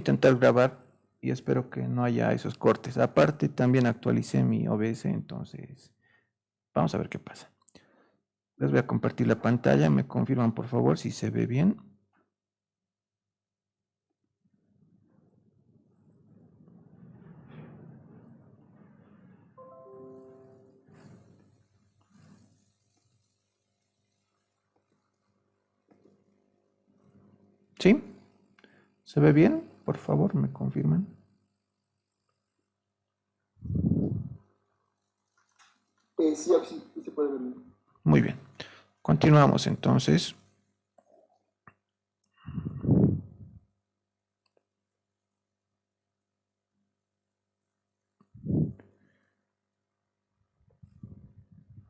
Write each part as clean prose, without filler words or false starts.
intentar grabar y espero que no haya esos cortes. Aparte, también actualicé mi OBS, entonces vamos a ver qué pasa. Les voy a compartir la pantalla, me confirman por favor si se ve bien. ¿Sí? ¿Se ve bien? Por favor, me confirman. Sí, sí se puede ver bien. Muy bien. Continuamos entonces.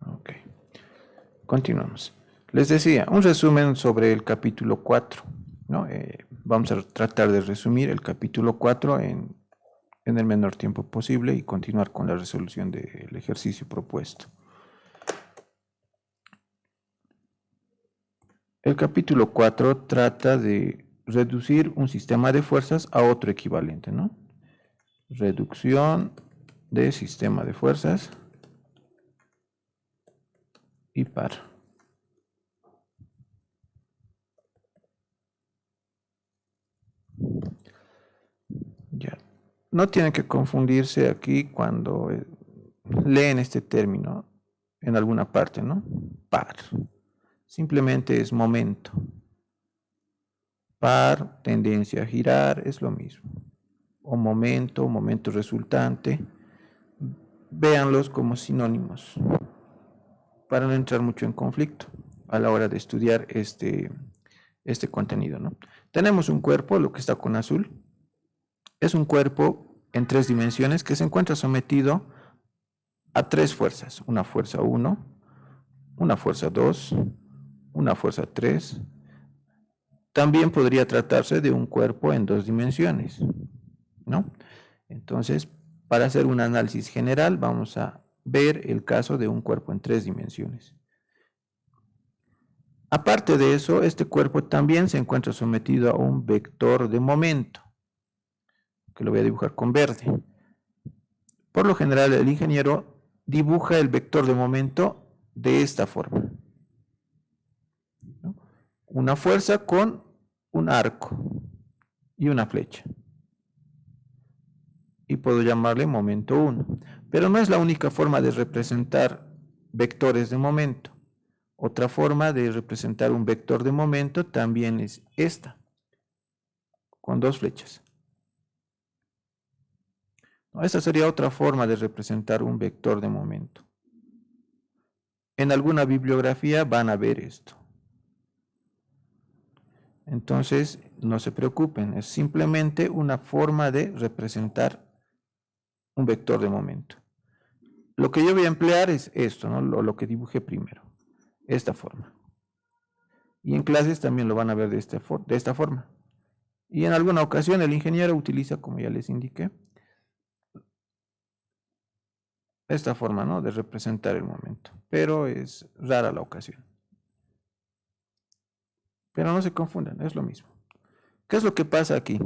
Ok. Continuamos. Les decía, un resumen sobre el capítulo 4, ¿no? Vamos a tratar de resumir el capítulo 4 en el menor tiempo posible y continuar con la resolución del ejercicio propuesto. El capítulo 4 trata de reducir un sistema de fuerzas a otro equivalente, ¿no? Reducción de sistema de fuerzas y par. Ya. No tienen que confundirse aquí cuando leen este término en alguna parte, ¿no? Par. Simplemente es momento. Par, tendencia a girar, es lo mismo. O momento resultante. Véanlos como sinónimos para no entrar mucho en conflicto a la hora de estudiar este contenido, ¿no? Tenemos un cuerpo, lo que está con azul, es un cuerpo en 3 dimensiones que se encuentra sometido a 3 fuerzas, una fuerza 1, una fuerza 2, una fuerza 3. También podría tratarse de un cuerpo en 2 dimensiones, ¿no? Entonces, para hacer un análisis general, vamos a ver el caso de un cuerpo en 3 dimensiones. Aparte de eso, este cuerpo también se encuentra sometido a un vector de momento, que lo voy a dibujar con verde. Por lo general, el ingeniero dibuja el vector de momento de esta forma, ¿no? Una fuerza con un arco y una flecha. Y puedo llamarle momento 1. Pero no es la única forma de representar vectores de momento. Otra forma de representar un vector de momento también es esta, con 2 flechas. Esta sería otra forma de representar un vector de momento. En alguna bibliografía van a ver esto. Entonces, no se preocupen, es simplemente una forma de representar un vector de momento. Lo que yo voy a emplear es esto, ¿no? Lo que dibujé primero, esta forma. Y en clases también lo van a ver de esta forma. Y en alguna ocasión el ingeniero utiliza, como ya les indiqué, esta forma, ¿no? De representar el momento. Pero es rara la ocasión. Pero no se confundan, es lo mismo. ¿Qué es lo que pasa aquí?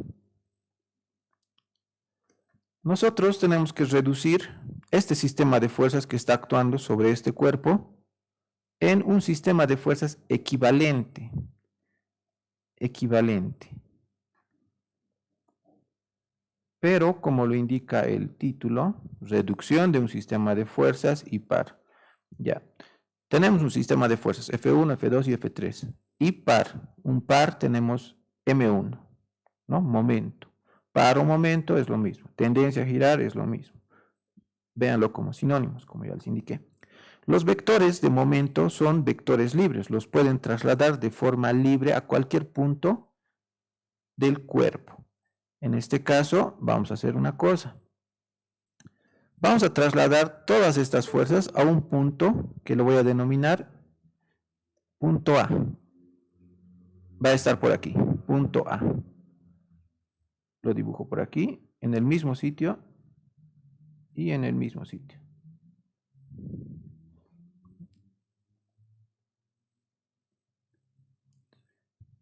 Nosotros tenemos que reducir este sistema de fuerzas que está actuando sobre este cuerpo en un sistema de fuerzas equivalente. Equivalente. Pero, como lo indica el título, reducción de un sistema de fuerzas y par. Ya. Tenemos un sistema de fuerzas F1, F2 y F3. Y par. Un par tenemos M1, ¿no? Momento. Par o momento es lo mismo. Tendencia a girar es lo mismo. Véanlo como sinónimos, como ya les indiqué. Los vectores de momento son vectores libres. Los pueden trasladar de forma libre a cualquier punto del cuerpo. En este caso, vamos a hacer una cosa. Vamos a trasladar todas estas fuerzas a un punto que lo voy a denominar punto A. Va a estar por aquí, punto A. Lo dibujo por aquí, en el mismo sitio y en el mismo sitio.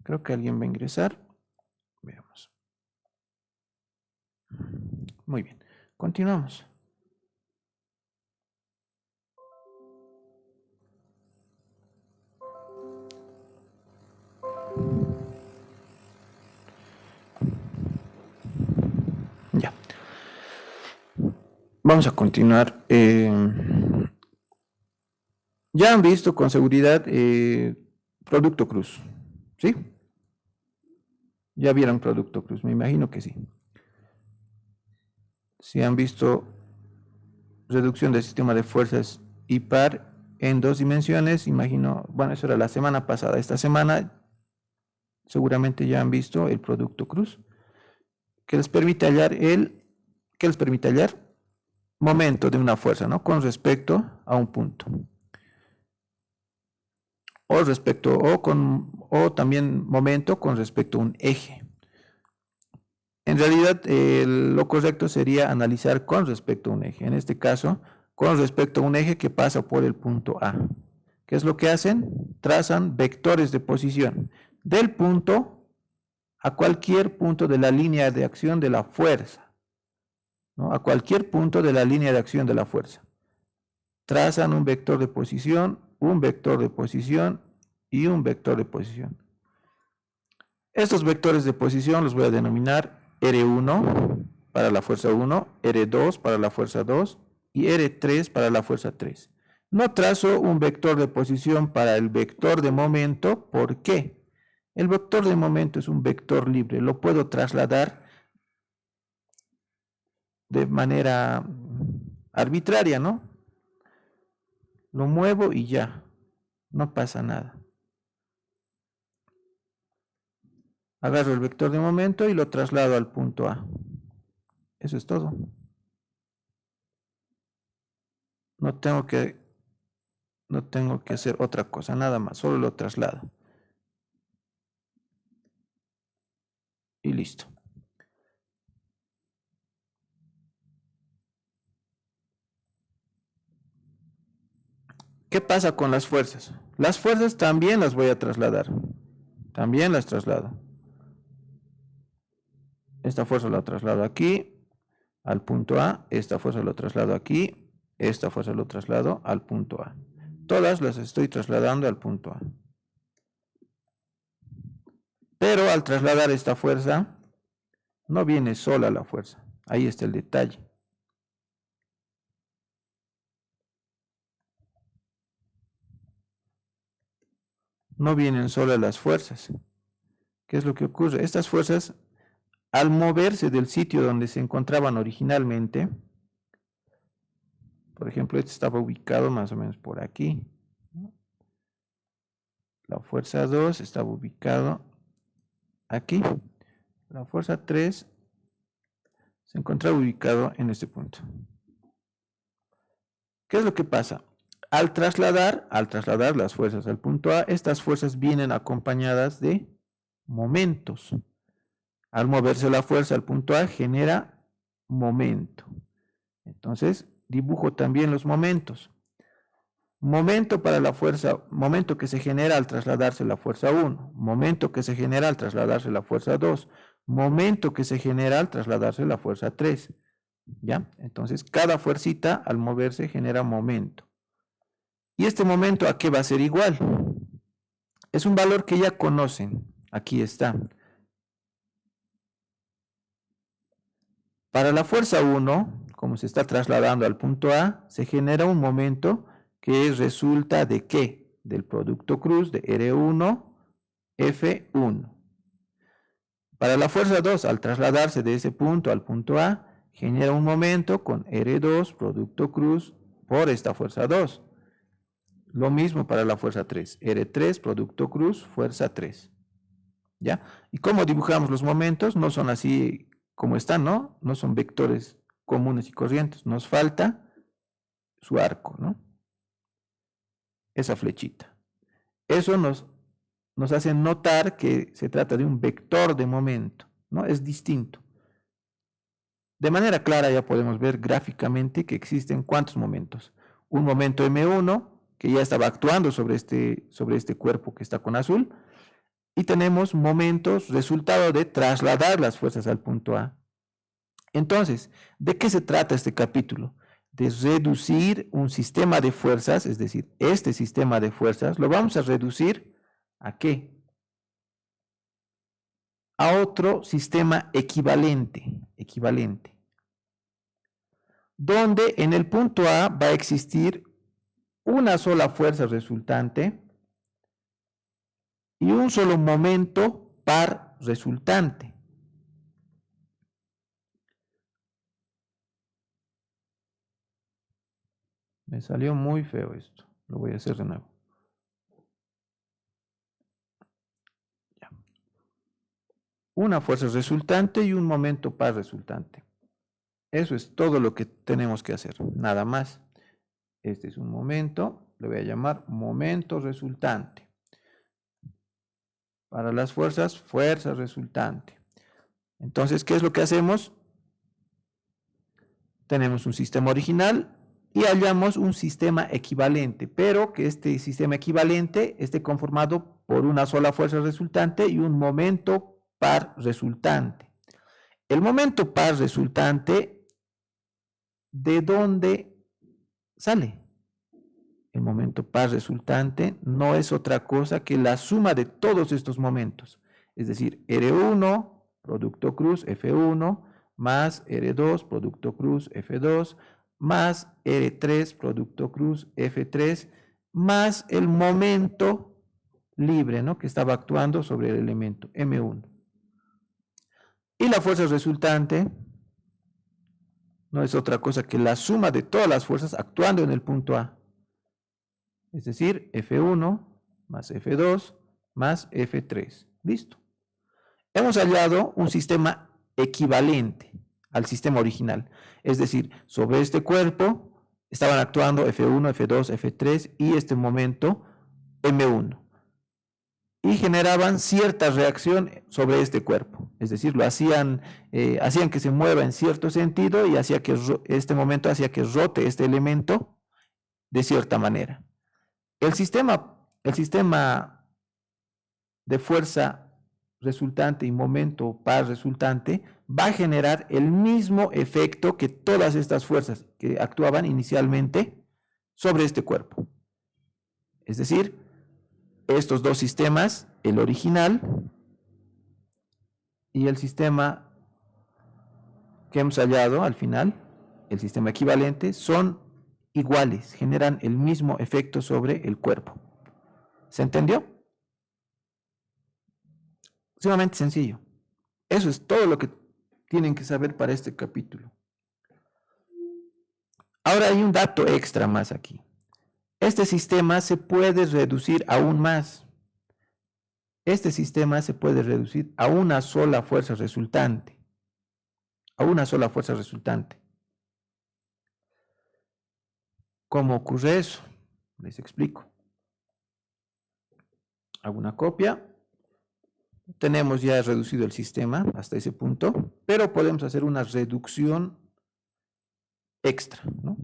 Creo que alguien va a ingresar. Veamos. Muy bien, continuamos. Ya. Vamos a continuar. Ya han visto con seguridad producto cruz, ¿sí? Ya vieron producto cruz, me imagino que sí. Si han visto reducción del sistema de fuerzas y par en 2 dimensiones, imagino, bueno, eso era la semana pasada. Esta semana seguramente ya han visto el producto cruz, que les permite hallar momento de una fuerza, ¿no? Con respecto a un punto. O también momento con respecto a un eje. En realidad, lo correcto sería analizar con respecto a un eje. En este caso, con respecto a un eje que pasa por el punto A. ¿Qué es lo que hacen? Trazan vectores de posición del punto a cualquier punto de la línea de acción de la fuerza, ¿no? A cualquier punto de la línea de acción de la fuerza. Trazan un vector de posición, un vector de posición y un vector de posición. Estos vectores de posición los voy a denominar R1 para la fuerza 1, R2 para la fuerza 2 y R3 para la fuerza 3. No trazo un vector de posición para el vector de momento. ¿Por qué? El vector de momento es un vector libre. Lo puedo trasladar de manera arbitraria, ¿no? Lo muevo y ya. No pasa nada. Agarro el vector de momento y lo traslado al punto A. Eso es todo. No tengo que hacer otra cosa, nada más, solo lo traslado. Y listo. ¿Qué pasa con las fuerzas? Las fuerzas también las voy a trasladar. También las traslado. Esta fuerza la traslado aquí, al punto A. Esta fuerza la traslado aquí. Esta fuerza la traslado al punto A. Todas las estoy trasladando al punto A. Pero al trasladar esta fuerza, no viene sola la fuerza. Ahí está el detalle. No vienen solas las fuerzas. ¿Qué es lo que ocurre? Estas fuerzas, al moverse del sitio donde se encontraban originalmente, por ejemplo, este estaba ubicado más o menos por aquí. La fuerza 2 estaba ubicado aquí. La fuerza 3 se encontraba ubicado en este punto. ¿Qué es lo que pasa? Al trasladar las fuerzas al punto A, estas fuerzas vienen acompañadas de momentos. Al moverse la fuerza al punto A genera momento. Entonces, dibujo también los momentos. Momento para la fuerza, momento que se genera al trasladarse la fuerza 1, momento que se genera al trasladarse la fuerza 2, momento que se genera al trasladarse la fuerza 3. ¿Ya? Entonces, cada fuercita al moverse genera momento. ¿Y este momento a qué va a ser igual? Es un valor que ya conocen. Aquí está. Para la fuerza 1, como se está trasladando al punto A, se genera un momento que resulta de ¿qué? Del producto cruz de R1, F1. Para la fuerza 2, al trasladarse de ese punto al punto A, genera un momento con R2, producto cruz, por esta fuerza 2. Lo mismo para la fuerza 3, R3, producto cruz, fuerza 3. ¿Ya? ¿Y cómo dibujamos los momentos? No son así como están, ¿no? No son vectores comunes y corrientes. Nos falta su arco, ¿no? Esa flechita. Eso nos hace notar que se trata de un vector de momento, ¿no? Es distinto. De manera clara ya podemos ver gráficamente que existen ¿cuántos momentos? Un momento M1 que ya estaba actuando sobre este cuerpo que está con azul, y tenemos momentos resultado de trasladar las fuerzas al punto A. Entonces, ¿de qué se trata este capítulo? De reducir un sistema de fuerzas, es decir, este sistema de fuerzas, lo vamos a reducir ¿a qué? A otro sistema equivalente, donde en el punto A va a existir una sola fuerza resultante y un solo momento par resultante. Me salió muy feo esto. Lo voy a hacer de nuevo. Ya. Una fuerza resultante y un momento par resultante. Eso es todo lo que tenemos que hacer. Nada más. Este es un momento. Le voy a llamar momento resultante. Para las fuerzas, fuerza resultante. Entonces, ¿qué es lo que hacemos? Tenemos un sistema original y hallamos un sistema equivalente, pero que este sistema equivalente esté conformado por una sola fuerza resultante y un momento par resultante. El momento par resultante, ¿de dónde sale? El momento par resultante no es otra cosa que la suma de todos estos momentos, es decir, R1, producto cruz F1, más R2, producto cruz F2, más R3, producto cruz F3, más el momento libre, ¿no?, que estaba actuando sobre el elemento M1. Y la fuerza resultante no es otra cosa que la suma de todas las fuerzas actuando en el punto A. Es decir, F1 más F2 más F3. Listo. Hemos hallado un sistema equivalente al sistema original. Es decir, sobre este cuerpo estaban actuando F1, F2, F3 y este momento M1. Y generaban cierta reacción sobre este cuerpo. Es decir, lo hacían que se mueva en cierto sentido y hacía que este momento hacía que rote este elemento de cierta manera. El sistema de fuerza resultante y momento par resultante va a generar el mismo efecto que todas estas fuerzas que actuaban inicialmente sobre este cuerpo. Es decir, estos dos sistemas, el original y el sistema que hemos hallado al final, el sistema equivalente, son iguales, generan el mismo efecto sobre el cuerpo. ¿Se entendió? Sumamente sencillo. Eso es todo lo que tienen que saber para este capítulo. Ahora hay un dato extra más aquí. Este sistema se puede reducir aún más. Este sistema se puede reducir a una sola fuerza resultante. A una sola fuerza resultante. ¿Cómo ocurre eso? Les explico. Hago una copia. Tenemos ya reducido el sistema hasta ese punto, pero podemos hacer una reducción extra, ¿no?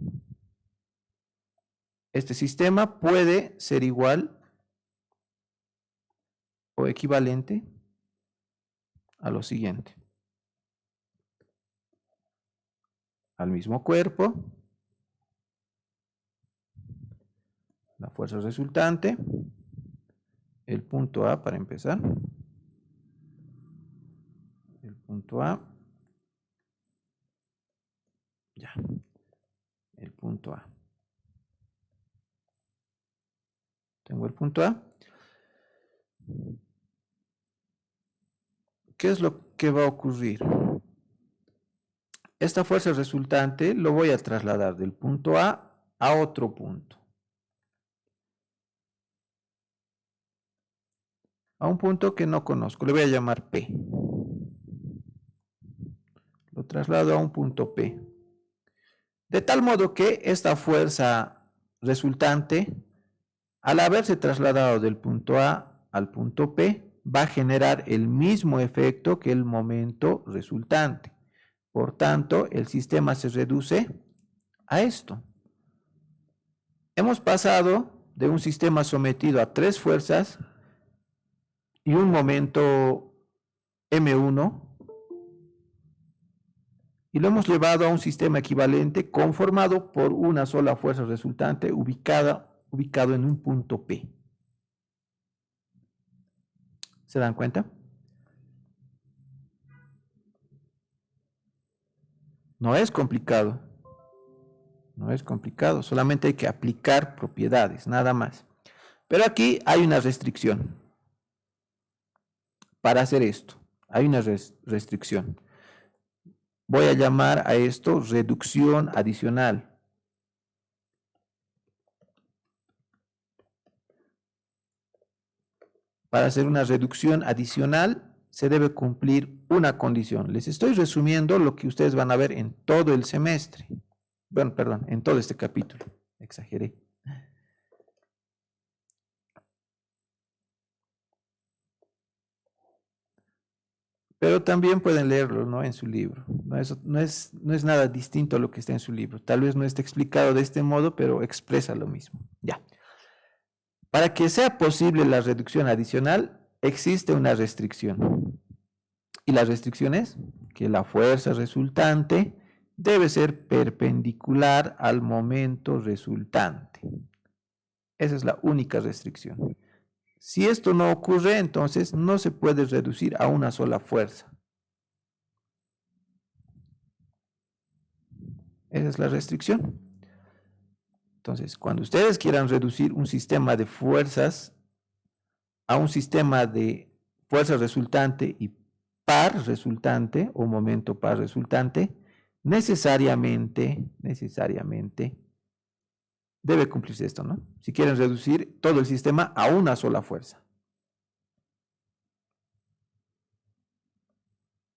Este sistema puede ser igual o equivalente a lo siguiente. Al mismo cuerpo, la fuerza resultante, el punto A para empezar, el punto A, ya, el punto A. Tengo el punto A. ¿Qué es lo que va a ocurrir? Esta fuerza resultante lo voy a trasladar del punto A otro punto. A un punto que no conozco, le voy a llamar P. Lo traslado a un punto P. De tal modo que esta fuerza resultante, al haberse trasladado del punto A al punto P, va a generar el mismo efecto que el momento resultante. Por tanto, el sistema se reduce a esto. Hemos pasado de un sistema sometido a 3 fuerzas y un momento M1 y lo hemos llevado a un sistema equivalente conformado por una sola fuerza resultante ubicado en un punto P. ¿Se dan cuenta? No es complicado. No es complicado, solamente hay que aplicar propiedades, nada más. Pero aquí hay una restricción. Para hacer esto, hay una restricción. Voy a llamar a esto reducción adicional. Para hacer una reducción adicional se debe cumplir una condición. Les estoy resumiendo lo que ustedes van a ver en todo el semestre. Bueno, perdón, en todo este capítulo. Exageré. Pero también pueden leerlo, ¿no? En su libro. No es nada distinto a lo que está en su libro. Tal vez no esté explicado de este modo, pero expresa lo mismo. Ya. Para que sea posible la reducción adicional, existe una restricción. Y la restricción es que la fuerza resultante debe ser perpendicular al momento resultante. Esa es la única restricción. Si esto no ocurre, entonces no se puede reducir a una sola fuerza. Esa es la restricción. Entonces, cuando ustedes quieran reducir un sistema de fuerzas a un sistema de fuerza resultante y par resultante o momento par resultante, necesariamente debe cumplirse esto, ¿no? Si quieren reducir todo el sistema a una sola fuerza.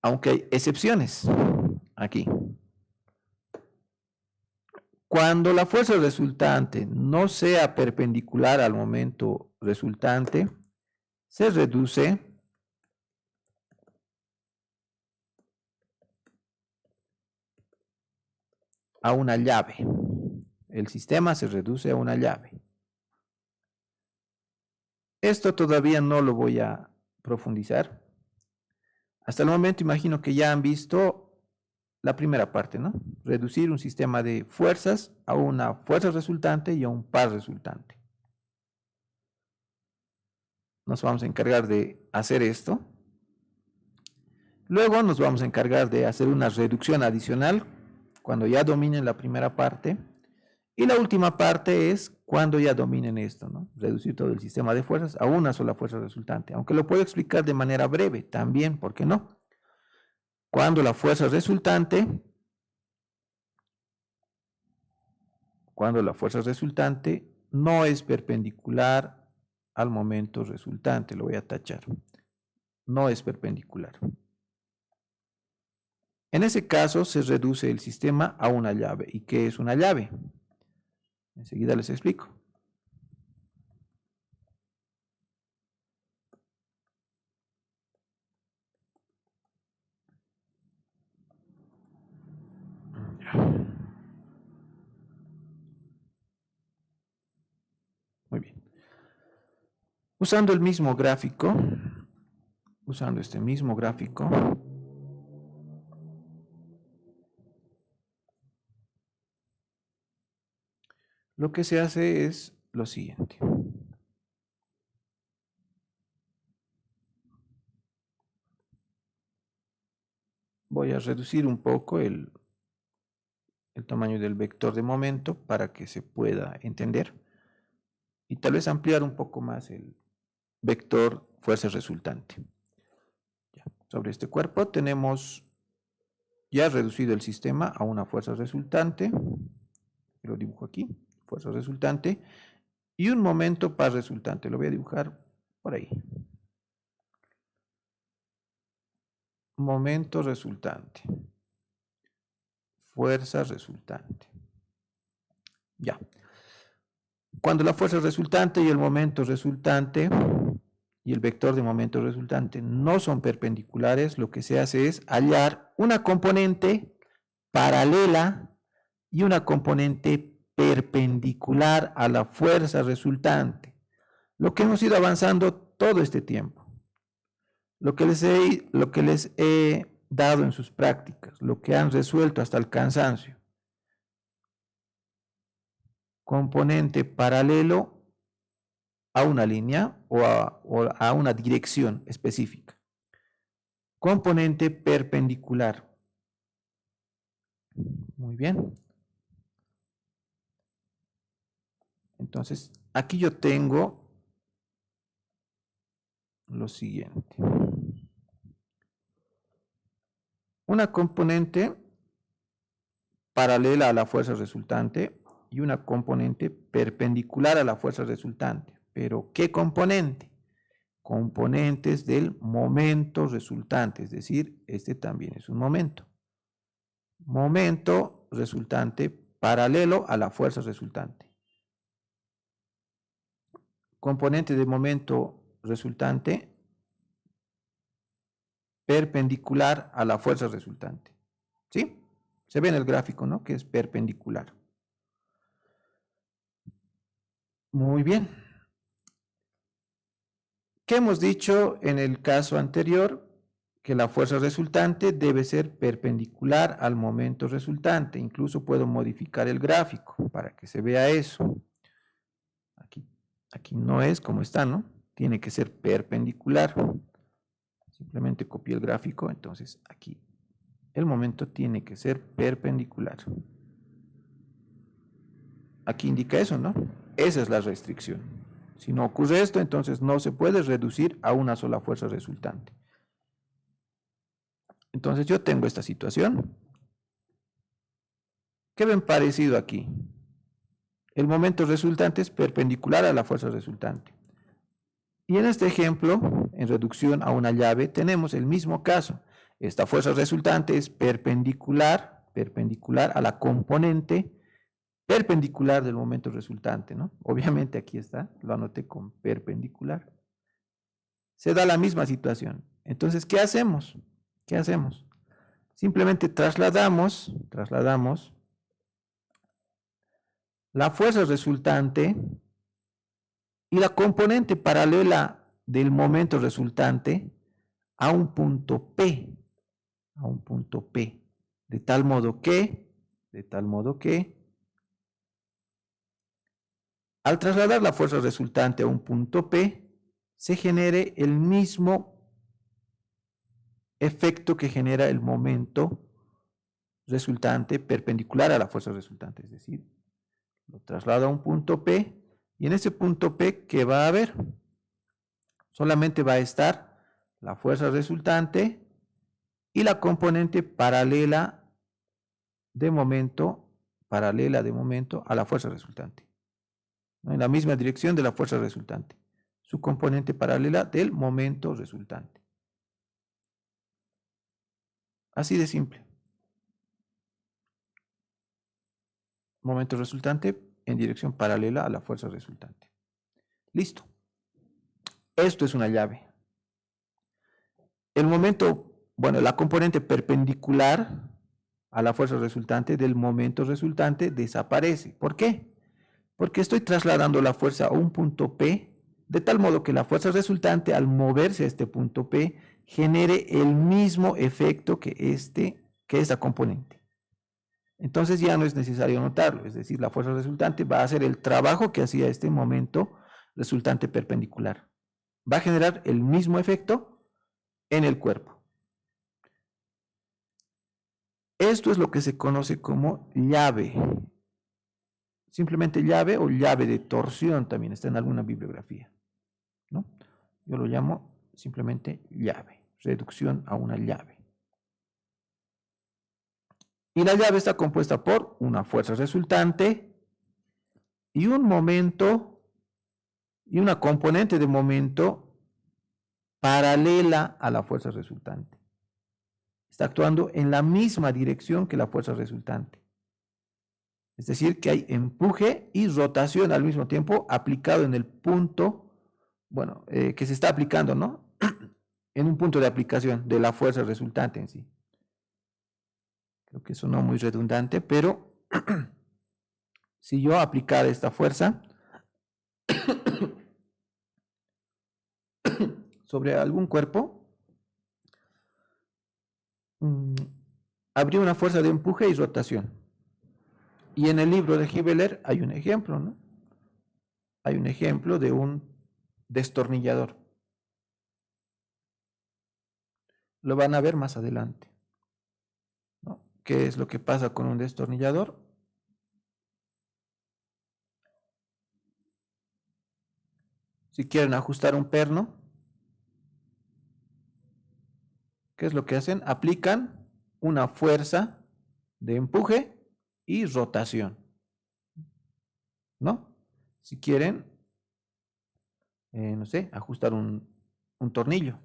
Aunque hay excepciones aquí. Cuando la fuerza resultante no sea perpendicular al momento resultante, se reduce a una llave. El sistema se reduce a una llave. Esto todavía no lo voy a profundizar. Hasta el momento imagino que ya han visto la primera parte, ¿no? Reducir un sistema de fuerzas a una fuerza resultante y a un par resultante. Nos vamos a encargar de hacer esto. Luego nos vamos a encargar de hacer una reducción adicional cuando ya dominen la primera parte. Y la última parte es cuando ya dominen esto, ¿no? Reducir todo el sistema de fuerzas a una sola fuerza resultante. Aunque lo puedo explicar de manera breve también, ¿por qué no? Cuando la fuerza resultante no es perpendicular al momento resultante, lo voy a tachar. No es perpendicular. En ese caso se reduce el sistema a una llave. ¿Y qué es una llave? Enseguida les explico. Muy bien. Usando el mismo gráfico, usando este mismo gráfico, lo que se hace es lo siguiente. Voy a reducir un poco el tamaño del vector de momento para que se pueda entender y tal vez ampliar un poco más el vector fuerza resultante. Ya, sobre este cuerpo tenemos ya reducido el sistema a una fuerza resultante, lo dibujo aquí, fuerza resultante, y un momento par resultante, lo voy a dibujar por ahí. Momento resultante, fuerza resultante. Ya. Cuando la fuerza resultante y el momento resultante y el vector de momento resultante no son perpendiculares, lo que se hace es hallar una componente paralela y una componente perpendicular a la fuerza resultante. Lo que hemos ido avanzando todo este tiempo. Lo que les he dado en sus prácticas, lo que han resuelto hasta el cansancio. Componente paralelo a una línea o a una dirección específica. Componente perpendicular. Muy bien. Entonces, aquí yo tengo lo siguiente. Una componente paralela a la fuerza resultante y una componente perpendicular a la fuerza resultante. ¿Pero qué componente? Componentes del momento resultante, es decir, este también es un momento. Momento resultante paralelo a la fuerza resultante. Componente de momento resultante perpendicular a la fuerza resultante. ¿Sí? Se ve en el gráfico, ¿no? Que es perpendicular. Muy bien. ¿Qué hemos dicho en el caso anterior? Que la fuerza resultante debe ser perpendicular al momento resultante. Incluso puedo modificar el gráfico para que se vea eso. Aquí no es como está, ¿no? Tiene que ser perpendicular. Simplemente copié el gráfico, entonces aquí el momento tiene que ser perpendicular. Aquí indica eso, ¿no? Esa es la restricción. Si no ocurre esto, entonces no se puede reducir a una sola fuerza resultante. Entonces yo tengo esta situación. ¿Qué ven parecido aquí? El momento resultante es perpendicular a la fuerza resultante. Y en este ejemplo, en reducción a una llave, tenemos el mismo caso. Esta fuerza resultante es perpendicular a la componente perpendicular del momento resultante, ¿no? Obviamente aquí está, lo anoté con perpendicular. Se da la misma situación. Entonces, ¿qué hacemos? ¿Qué hacemos? Simplemente trasladamos la fuerza resultante y la componente paralela del momento resultante a un punto P, de tal modo que, al trasladar la fuerza resultante a un punto P, se genere el mismo efecto que genera el momento resultante perpendicular a la fuerza resultante, es decir, lo traslado a un punto P y en ese punto P, ¿qué va a haber? Solamente va a estar la fuerza resultante y la componente paralela de momento a la fuerza resultante, ¿no? En la misma dirección de la fuerza resultante, su componente paralela del momento resultante. Así de simple. Momento resultante en dirección paralela a la fuerza resultante. Listo. Esto es una llave. El momento, bueno, la componente perpendicular a la fuerza resultante del momento resultante desaparece. ¿Por qué? Porque estoy trasladando la fuerza a un punto P, de tal modo que la fuerza resultante al moverse a este punto P genere el mismo efecto que esta componente. Entonces ya no es necesario notarlo, es decir, la fuerza resultante va a hacer el trabajo que hacía este momento resultante perpendicular. Va a generar el mismo efecto en el cuerpo. Esto es lo que se conoce como llave. Simplemente llave o llave de torsión también está en alguna bibliografía, ¿no? Yo lo llamo simplemente llave, reducción a una llave. Y la llave está compuesta por una fuerza resultante y un momento y una componente de momento paralela a la fuerza resultante. Está actuando en la misma dirección que la fuerza resultante. Es decir, que hay empuje y rotación al mismo tiempo aplicado en el punto, bueno, que se está aplicando, ¿no? En un punto de aplicación de la fuerza resultante en sí. Creo que sonó muy redundante, pero si yo aplicara esta fuerza sobre algún cuerpo, mm, habría una fuerza de empuje y rotación. Y en el libro de Hibeler hay un ejemplo, ¿no? Hay un ejemplo de un destornillador. Lo van a ver más adelante, ¿no? ¿Qué es lo que pasa con un destornillador? Si quieren ajustar un perno, ¿qué es lo que hacen? Aplican una fuerza de empuje y rotación, ¿no? Si quieren, no sé, ajustar un tornillo,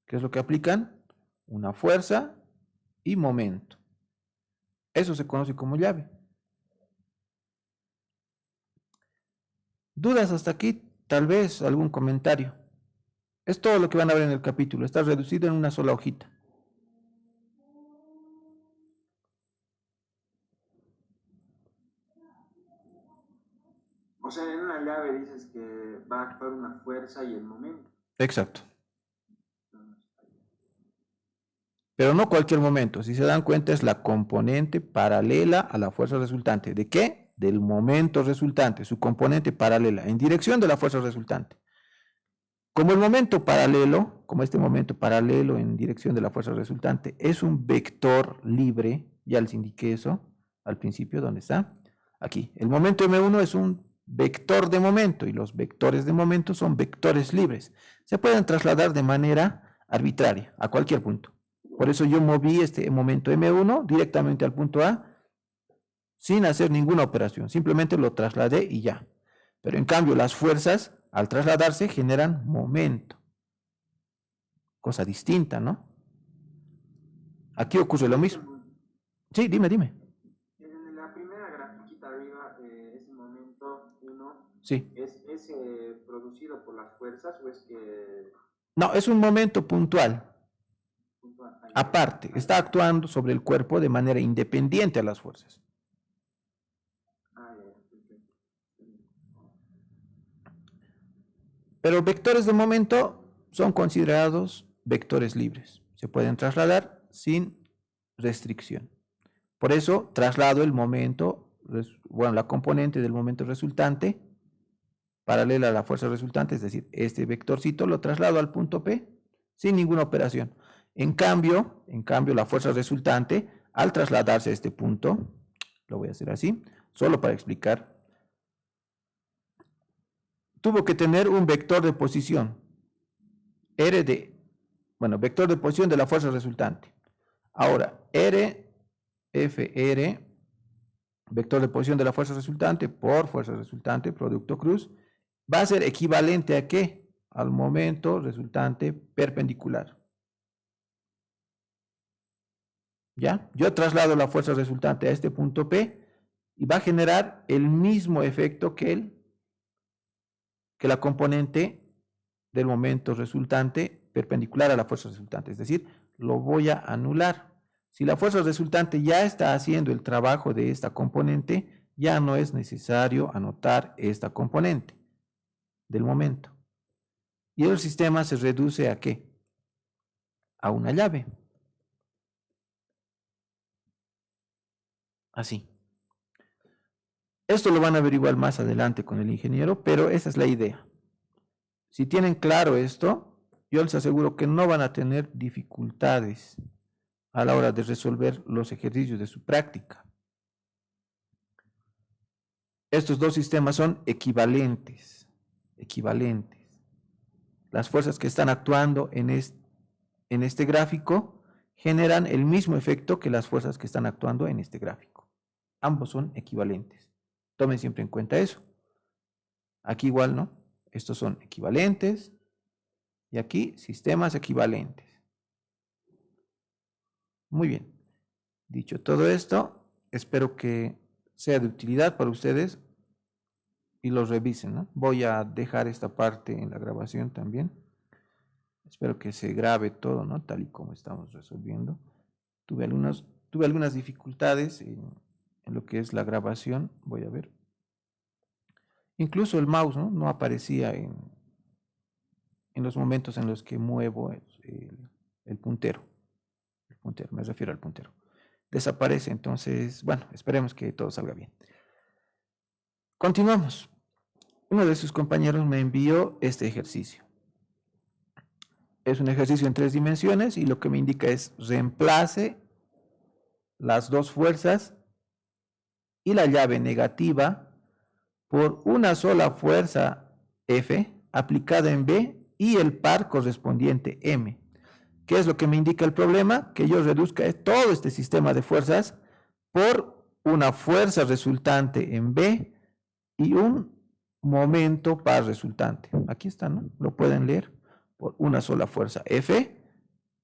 ¿qué es lo que aplican? Una fuerza y momento. Eso se conoce como llave. ¿Dudas hasta aquí? Tal vez algún comentario. Es todo lo que van a ver en el capítulo. Está reducido en una sola hojita. O sea, en una llave dices que va a actuar una fuerza y el momento. Exacto. Pero no cualquier momento. Si se dan cuenta, es la componente paralela a la fuerza resultante. ¿De qué? Del momento resultante. Su componente paralela en dirección de la fuerza resultante. Como el momento paralelo, como este momento paralelo en dirección de la fuerza resultante, es un vector libre, ya les indiqué eso al principio, ¿dónde está? Aquí. El momento M1 es un vector de momento y los vectores de momento son vectores libres. Se pueden trasladar de manera arbitraria a cualquier punto. Por eso yo moví este momento M1 directamente al punto A sin hacer ninguna operación. Simplemente lo trasladé y ya. Pero en cambio las fuerzas al trasladarse generan momento. Cosa distinta, ¿no? Aquí ocurre lo mismo. Sí, dime. En la primera grafiquita arriba, ese momento 1, Sí. ¿es producido por las fuerzas o es que No, es un momento puntual. puntual? Aparte, está actuando sobre el cuerpo de manera independiente a las fuerzas. Pero vectores de momento son considerados vectores libres. Se pueden trasladar sin restricción. Por eso traslado el momento, bueno, la componente del momento resultante paralela a la fuerza resultante, es decir, este vectorcito lo traslado al punto P sin ninguna operación. En cambio, la fuerza resultante, al trasladarse a este punto, lo voy a hacer así, solo para explicar, tuvo que tener un vector de posición, vector de posición de la fuerza resultante. Ahora, FR, vector de posición de la fuerza resultante por fuerza resultante, producto cruz, va a ser equivalente a ¿qué? Al momento resultante perpendicular. ¿Ya? Yo traslado la fuerza resultante a este punto P y va a generar el mismo efecto que la componente del momento resultante perpendicular a la fuerza resultante. Es decir, lo voy a anular. Si la fuerza resultante ya está haciendo el trabajo de esta componente, ya no es necesario anotar esta componente del momento. Y el sistema se reduce ¿a qué? A una llave. Así. Esto lo van a averiguar más adelante con el ingeniero, pero esa es la idea. Si tienen claro esto, yo les aseguro que no van a tener dificultades a la hora de resolver los ejercicios de su práctica. Estos dos sistemas son equivalentes. Las fuerzas que están actuando en este gráfico generan el mismo efecto que las fuerzas que están actuando en este gráfico. Ambos son equivalentes. Tomen siempre en cuenta eso. Aquí igual, ¿no? Estos son equivalentes y aquí sistemas equivalentes. Muy bien. Dicho todo esto, espero que sea de utilidad para ustedes y los revisen, ¿no? Voy a dejar esta parte en la grabación también. Espero que se grabe todo, ¿no? Tal y como estamos resolviendo. Tuve algunas dificultades en lo que es la grabación. Voy a ver. Incluso el mouse, ¿no? No aparecía en los momentos en los que muevo el puntero. El puntero, me refiero al puntero. Desaparece, entonces, bueno, esperemos que todo salga bien. Continuamos. Uno de sus compañeros me envió este ejercicio. Es un ejercicio en 3 dimensiones y lo que me indica es reemplace las dos fuerzas y la llave negativa por una sola fuerza F aplicada en B y el par correspondiente M. ¿Qué es lo que me indica el problema? Que yo reduzca todo este sistema de fuerzas por una fuerza resultante en B y un momento par resultante. Aquí está, ¿no? Lo pueden leer. Por una sola fuerza F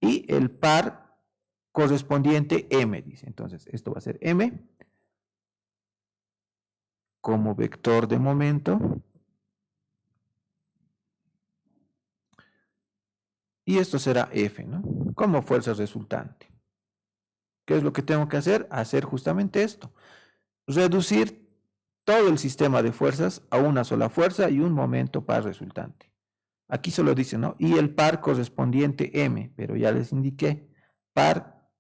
y el par correspondiente M, dice. Entonces, esto va a ser M como vector de momento. Y esto será F, ¿no? Como fuerza resultante. ¿Qué es lo que tengo que hacer? Hacer justamente esto. Reducir todo el sistema de fuerzas a una sola fuerza y un momento par resultante. Aquí solo dice, ¿no? Y el par correspondiente M, pero ya les indiqué. Par,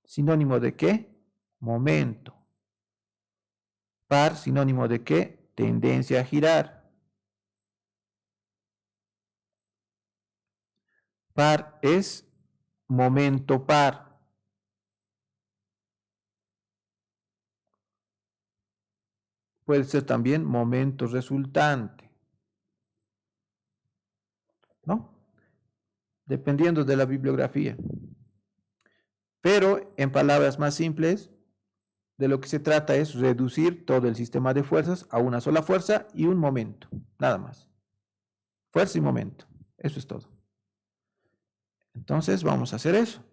sinónimo de ¿qué? Momento. Par, sinónimo de ¿qué? Tendencia a girar. Par es momento par. Puede ser también momento resultante, ¿no? Dependiendo de la bibliografía. Pero en palabras más simples, de lo que se trata es reducir todo el sistema de fuerzas a una sola fuerza y un momento, nada más. Fuerza y momento, eso es todo. Entonces vamos a hacer eso.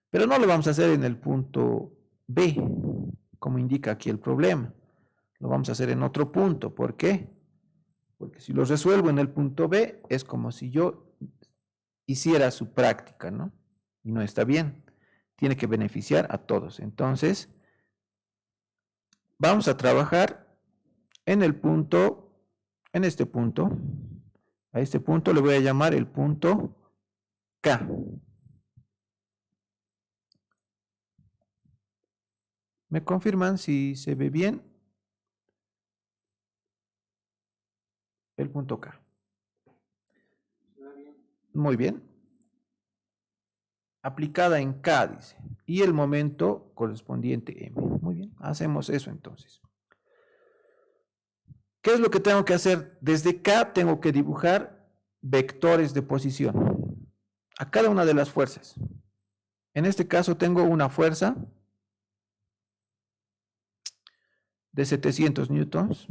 Pero no lo vamos a hacer en el punto B, como indica aquí el problema. Lo vamos a hacer en otro punto. ¿Por qué? Porque si lo resuelvo en el punto B, es como si yo hiciera su práctica, ¿no? Y no está bien. Tiene que beneficiar a todos. Entonces, vamos a trabajar en el punto, en este punto. A este punto le voy a llamar el punto K. ¿Me confirman si se ve bien? El punto K. Muy bien. Aplicada en K, dice. Y el momento correspondiente M. Muy bien, hacemos eso entonces. ¿Qué es lo que tengo que hacer? Desde K tengo que dibujar vectores de posición a cada una de las fuerzas. En este caso tengo una fuerza de 700 newtons.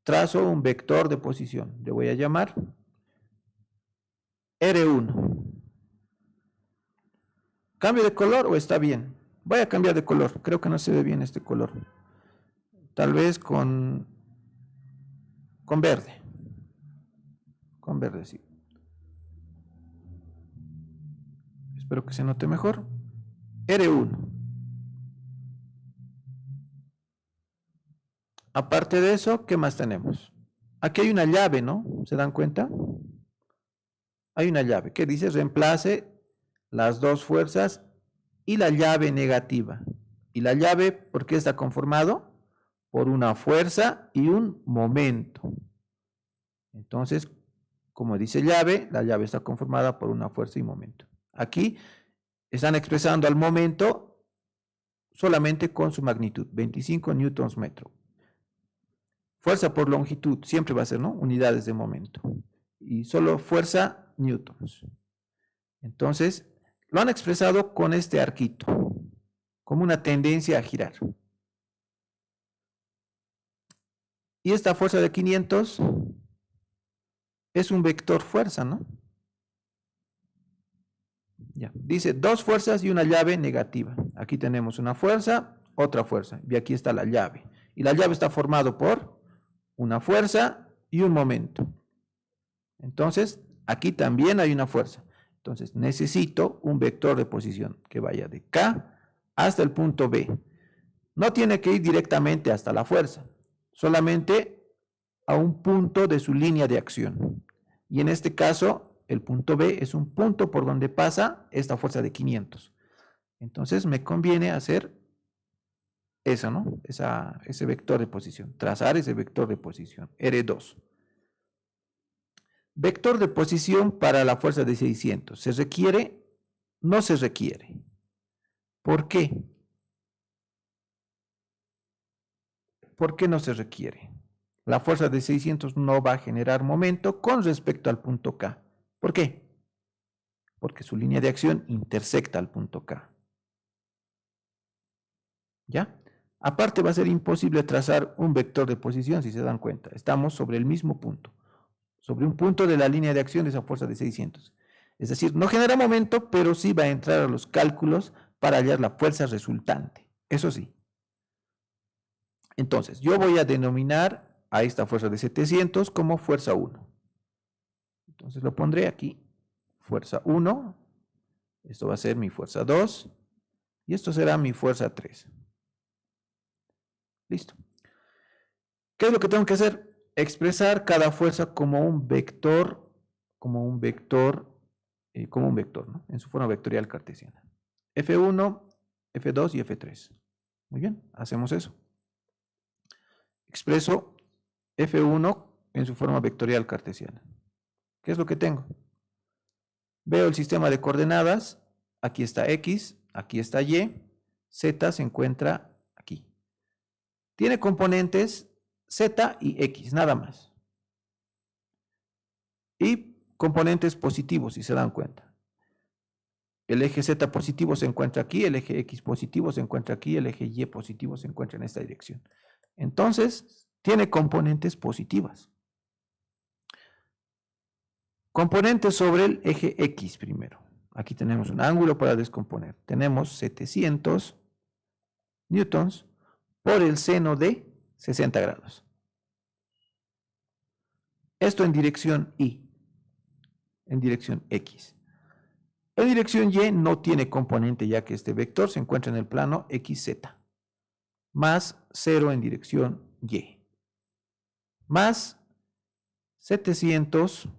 Trazo un vector de posición. Le voy a llamar R1. ¿Cambio de color o está bien? Voy a cambiar de color. Creo que no se ve bien este color. Tal vez con verde. Con verde, sí. Espero que se note mejor. R1. Aparte de eso, ¿qué más tenemos? Aquí hay una llave, ¿no? ¿Se dan cuenta? Hay una llave que dice reemplace las dos fuerzas y la llave negativa. ¿Y la llave por qué está conformado? Por una fuerza y un momento. Entonces, como dice llave, la llave está conformada por una fuerza y momento. Aquí están expresando al momento solamente con su magnitud, 25 newtons metro. Fuerza por longitud siempre va a ser, ¿no? Unidades de momento. Y solo fuerza newtons. Entonces, lo han expresado con este arquito, como una tendencia a girar. Y esta fuerza de 500 es un vector fuerza, ¿no? Ya. Dice dos fuerzas y una llave negativa. Aquí tenemos una fuerza, otra fuerza. Y aquí está la llave. Y la llave está formada por una fuerza y un momento. Entonces, aquí también hay una fuerza. Entonces, necesito un vector de posición que vaya de K hasta el punto B. No tiene que ir directamente hasta la fuerza, solamente a un punto de su línea de acción. Y en este caso, el punto B es un punto por donde pasa esta fuerza de 500. Entonces me conviene hacer eso, ¿no? Ese vector de posición, trazar ese vector de posición, R2. Vector de posición para la fuerza de 600. ¿Se requiere? No se requiere. ¿Por qué? ¿Por qué no se requiere? La fuerza de 600 no va a generar momento con respecto al punto K. ¿Por qué? Porque su línea de acción intersecta al punto K. ¿Ya? Aparte va a ser imposible trazar un vector de posición, si se dan cuenta. Estamos sobre el mismo punto, sobre un punto de la línea de acción de esa fuerza de 600. Es decir, no genera momento, pero sí va a entrar a los cálculos para hallar la fuerza resultante. Eso sí. Entonces, yo voy a denominar a esta fuerza de 700 como fuerza 1. Entonces lo pondré aquí, fuerza 1. Esto va a ser mi fuerza 2. Y esto será mi fuerza 3. Listo. ¿Qué es lo que tengo que hacer? Expresar cada fuerza como un vector, ¿no? En su forma vectorial cartesiana. F1, F2 y F3. Muy bien, hacemos eso. Expreso F1 en su forma vectorial cartesiana. ¿Qué es lo que tengo? Veo el sistema de coordenadas. Aquí está X, aquí está Y. Z se encuentra aquí. Tiene componentes Z y X, nada más. Y componentes positivos, si se dan cuenta. El eje Z positivo se encuentra aquí, el eje X positivo se encuentra aquí, el eje Y positivo se encuentra en esta dirección. Entonces, tiene componentes positivas. Componentes sobre el eje X primero. Aquí tenemos un ángulo para descomponer. Tenemos 700 newtons por el seno de 60 grados. Esto en dirección Y, en dirección X. En dirección Y no tiene componente, ya que este vector se encuentra en el plano XZ, más 0 en dirección Y, más 700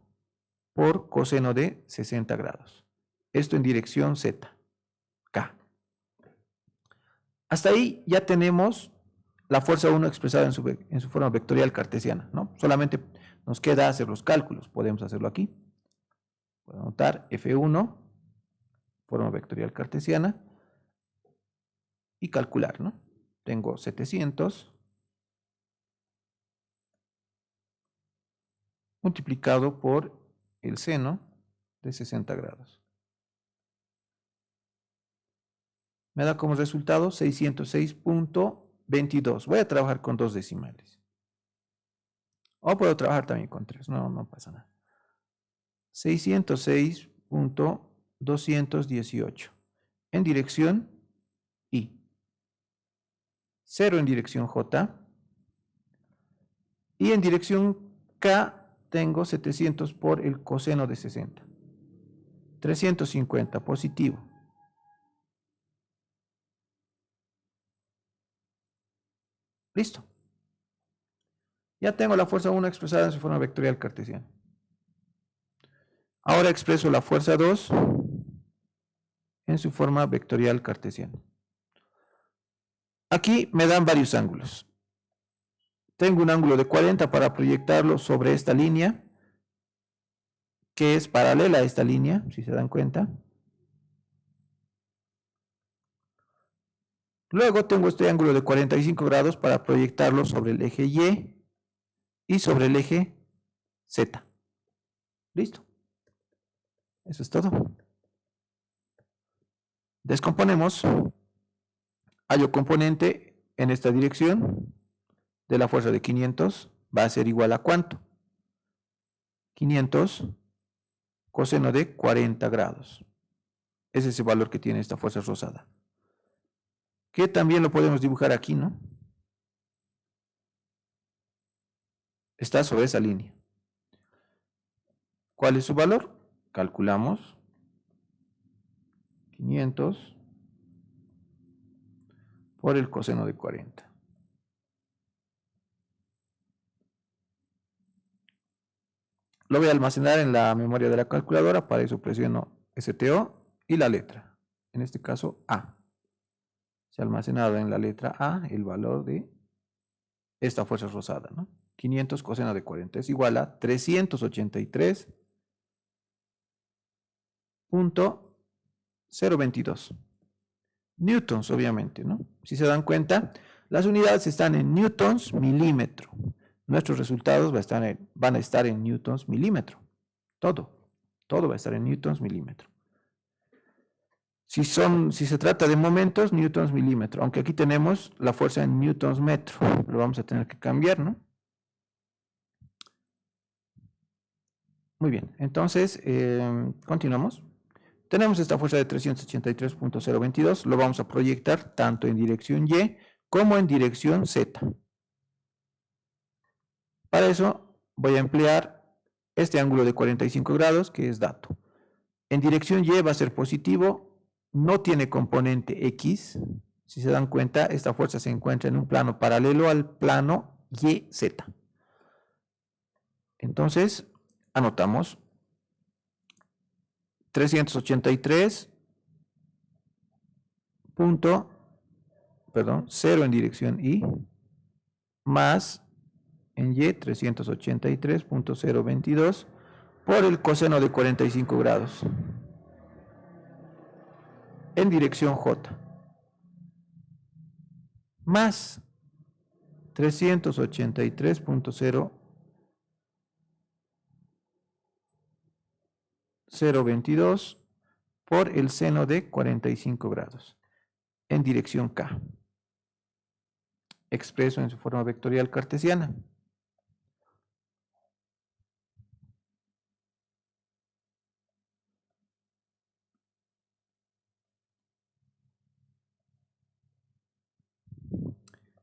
por coseno de 60 grados. Esto en dirección Z, K. Hasta ahí ya tenemos la fuerza 1 expresada en su forma vectorial cartesiana, ¿no? Solamente nos queda hacer los cálculos. Podemos hacerlo aquí. Puedo anotar F1, forma vectorial cartesiana, y calcular, ¿no? Tengo 700 multiplicado por el seno de 60 grados. Me da como resultado 606.22. Voy a trabajar con 2 decimales. O puedo trabajar también con 3, no pasa nada. 606.218 en dirección Y. 0 en dirección J. Y en dirección K tengo 700 por el coseno de 60. 350 positivo. Listo. Ya tengo la fuerza 1 expresada en su forma vectorial cartesiana. Ahora expreso la fuerza 2 en su forma vectorial cartesiana. Aquí me dan varios ángulos. Tengo un ángulo de 40 para proyectarlo sobre esta línea, que es paralela a esta línea, si se dan cuenta. Luego tengo este ángulo de 45 grados para proyectarlo sobre el eje Y sobre el eje Z. Listo. Eso es todo. Descomponemos. Hallo componente en esta dirección de la fuerza de 500. Va a ser igual a ¿cuánto? 500 coseno de 40 grados. Ese es el valor que tiene esta fuerza rosada. Que también lo podemos dibujar aquí, ¿no? Está sobre esa línea. ¿Cuál es su valor? Calculamos 500 por el coseno de 40. Lo voy a almacenar en la memoria de la calculadora. Para eso presiono STO y la letra. En este caso, A. Se ha almacenado en la letra A el valor de esta fuerza rosada, ¿no? 500 coseno de 40 es igual a 383.022 newtons, obviamente, ¿no? Si se dan cuenta, las unidades están en newtons milímetro. Nuestros resultados van a estar en newtons milímetro. Todo va a estar en newtons milímetro. Si se trata de momentos, newtons milímetro, aunque aquí tenemos la fuerza en newtons metro, lo vamos a tener que cambiar, ¿no? Muy bien, entonces, continuamos. Tenemos esta fuerza de 383.022, lo vamos a proyectar tanto en dirección Y como en dirección Z. Para eso voy a emplear este ángulo de 45 grados, que es dato. En dirección Y va a ser positivo, no tiene componente X. Si se dan cuenta, esta fuerza se encuentra en un plano paralelo al plano YZ. Entonces, anotamos 0 en dirección Y, más en Y 383.022 por el coseno de 45 grados en dirección J, más 383.022 por el seno de 45 grados en dirección K, expreso en su forma vectorial cartesiana.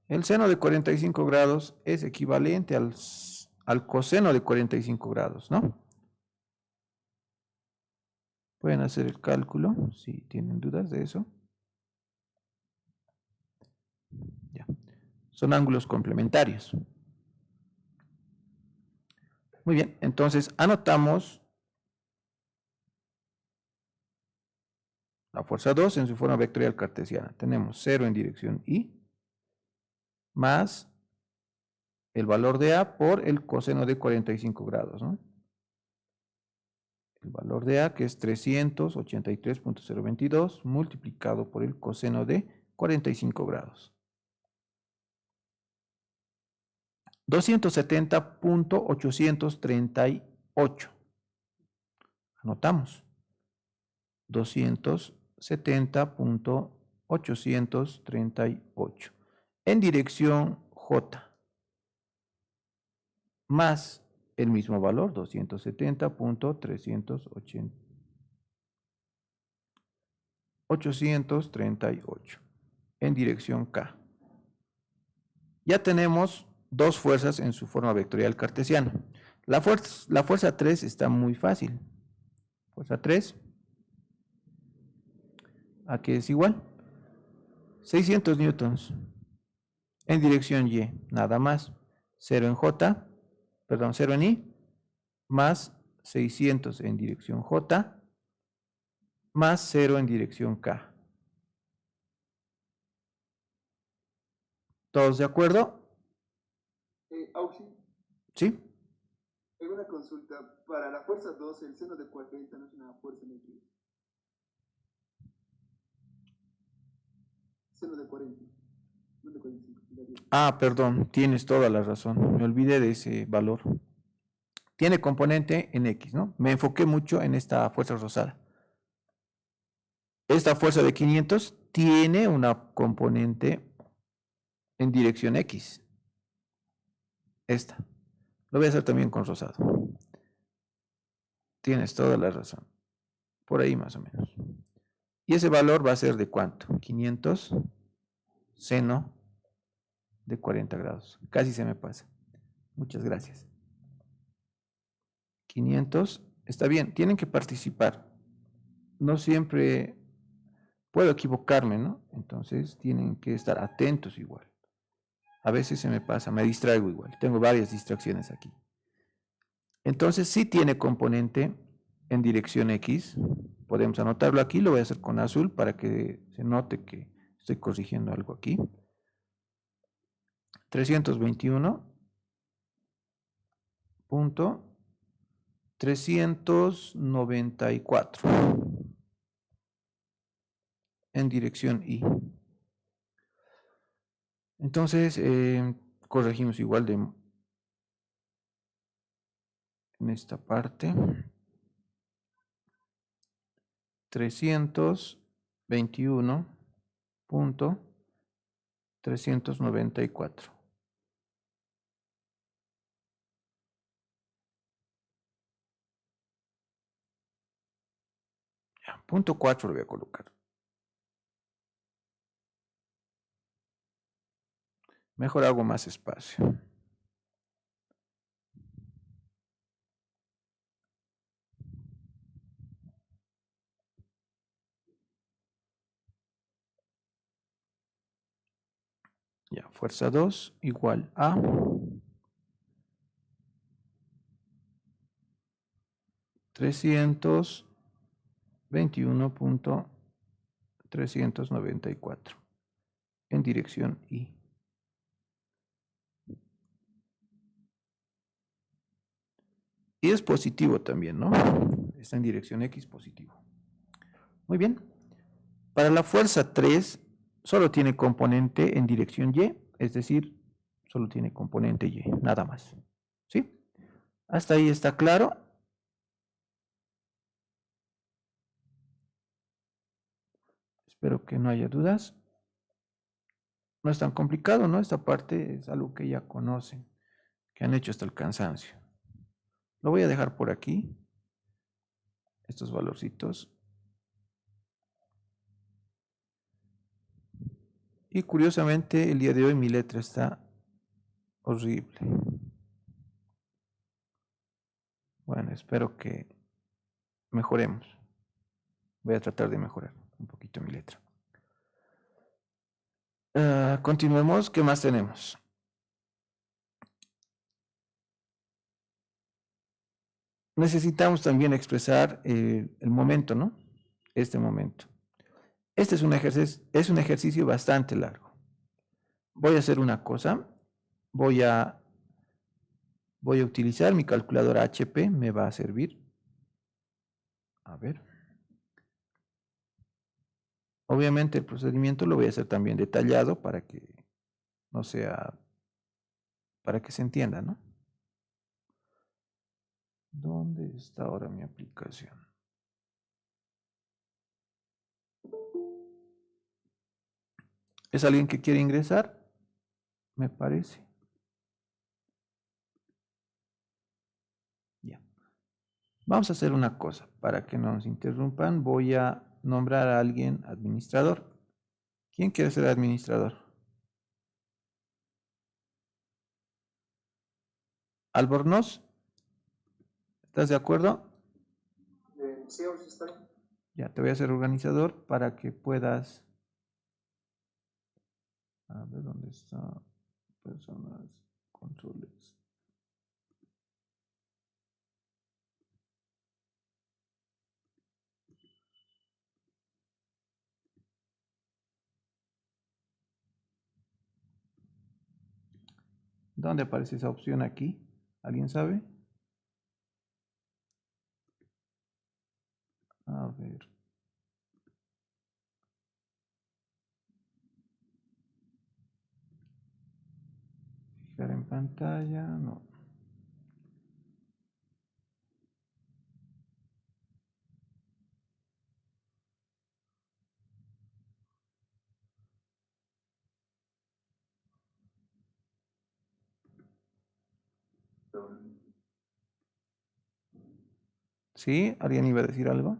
El seno de 45 grados es equivalente al coseno de 45 grados, ¿no? Pueden hacer el cálculo si tienen dudas de eso. Ya. Son ángulos complementarios. Muy bien, entonces anotamos la fuerza 2 en su forma vectorial cartesiana. Tenemos 0 en dirección Y más el valor de A por el coseno de 45 grados, ¿no? El valor de A, que es 383.022 multiplicado por el coseno de 45 grados. 270.838. Anotamos. 270.838 en dirección J, más el mismo valor, 270.838 en dirección K. Ya tenemos dos fuerzas en su forma vectorial cartesiana. La fuerza 3 está muy fácil. Fuerza 3, ¿a qué es igual? 600 newtons en dirección Y, nada más. 0 en Y, más 600 en dirección J, más 0 en dirección K. ¿Todos de acuerdo? Auxi, ¿Sí? tengo una consulta. Para la fuerza 2, el seno de 40 no es una fuerza negativa. Seno de 40, no de 45. Ah, perdón, tienes toda la razón. Me olvidé de ese valor. Tiene componente en X, ¿no? Me enfoqué mucho en esta fuerza rosada. Esta fuerza de 500 tiene una componente en dirección X. Esta. Lo voy a hacer también con rosado. Tienes toda la razón. Por ahí más o menos. Y ese valor va a ser de ¿cuánto? 500 seno de 40 grados. Casi se me pasa. Muchas gracias. 500. Está bien, tienen que participar. No siempre puedo equivocarme, ¿no? Entonces tienen que estar atentos igual. A veces se me pasa, me distraigo igual. Tengo varias distracciones aquí. Entonces sí tiene componente en dirección X. Podemos anotarlo aquí, lo voy a hacer con azul para que se note que estoy corrigiendo algo aquí. 321.394 en dirección Y. Entonces, corregimos igual en esta parte. 321.394. Punto 4 lo voy a colocar. Mejor hago más espacio. Ya, fuerza 2 igual a 321.394 en dirección Y. Y es positivo también, ¿no? Está en dirección X positivo. Muy bien. Para la fuerza 3, solo tiene componente en dirección Y, es decir, solo tiene componente Y, nada más. ¿Sí? ¿Hasta ahí está claro? Espero que no haya dudas. No es tan complicado, ¿no? Esta parte es algo que ya conocen, que han hecho hasta el cansancio. Lo voy a dejar por aquí, estos valorcitos. Y curiosamente, el día de hoy mi letra está horrible. Bueno, espero que mejoremos. Voy a tratar de mejorar un poquito mi letra. Continuemos. ¿Qué más tenemos? Necesitamos también expresar el momento, ¿no? Este momento. Este es un ejercicio bastante largo. Voy a hacer una cosa. Voy a utilizar mi calculadora HP, me va a servir. A ver. Obviamente el procedimiento lo voy a hacer también detallado para que no sea, para que se entienda, ¿no? ¿Dónde está ahora mi aplicación? ¿Es alguien que quiere ingresar? Me parece. Ya. Vamos a hacer una cosa. Para que no nos interrumpan, voy a nombrar a alguien administrador. ¿Quién quiere ser administrador? Albornoz, ¿estás de acuerdo? Sí, sí está bien. Ya, te voy a hacer organizador para que puedas... A ver, ¿dónde está? Personas, controles. ¿Dónde aparece esa opción aquí? ¿Alguien sabe? A ver. Fijar en pantalla, no. ¿Sí? ¿Alguien iba a decir algo?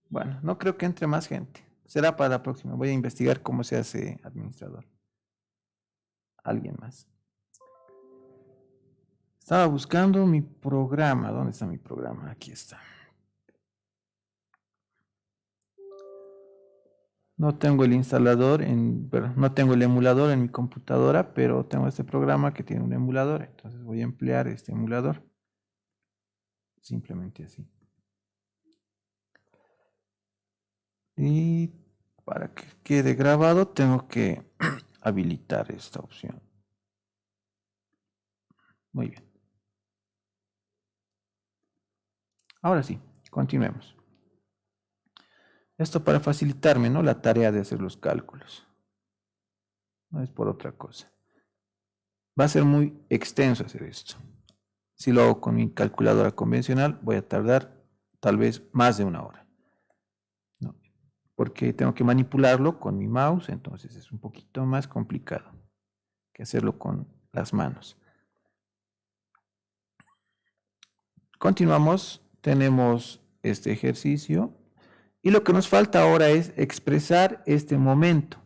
Bueno, no creo que entre más gente. Será para la próxima. Voy a investigar cómo se hace administrador. Alguien más. Estaba buscando mi programa. ¿Dónde está mi programa? Aquí está. No tengo el instalador, no tengo el emulador en mi computadora, pero tengo este programa que tiene un emulador. Entonces voy a emplear este emulador. Simplemente así. Y para que quede grabado tengo que habilitar esta opción. Muy bien. Ahora sí, continuemos. Esto para facilitarme, ¿no?, la tarea de hacer los cálculos. No es por otra cosa. Va a ser muy extenso hacer esto. Si lo hago con mi calculadora convencional, voy a tardar tal vez más de una hora. ¿No? Porque tengo que manipularlo con mi mouse, entonces es un poquito más complicado que hacerlo con las manos. Continuamos, tenemos este ejercicio y lo que nos falta ahora es expresar este momento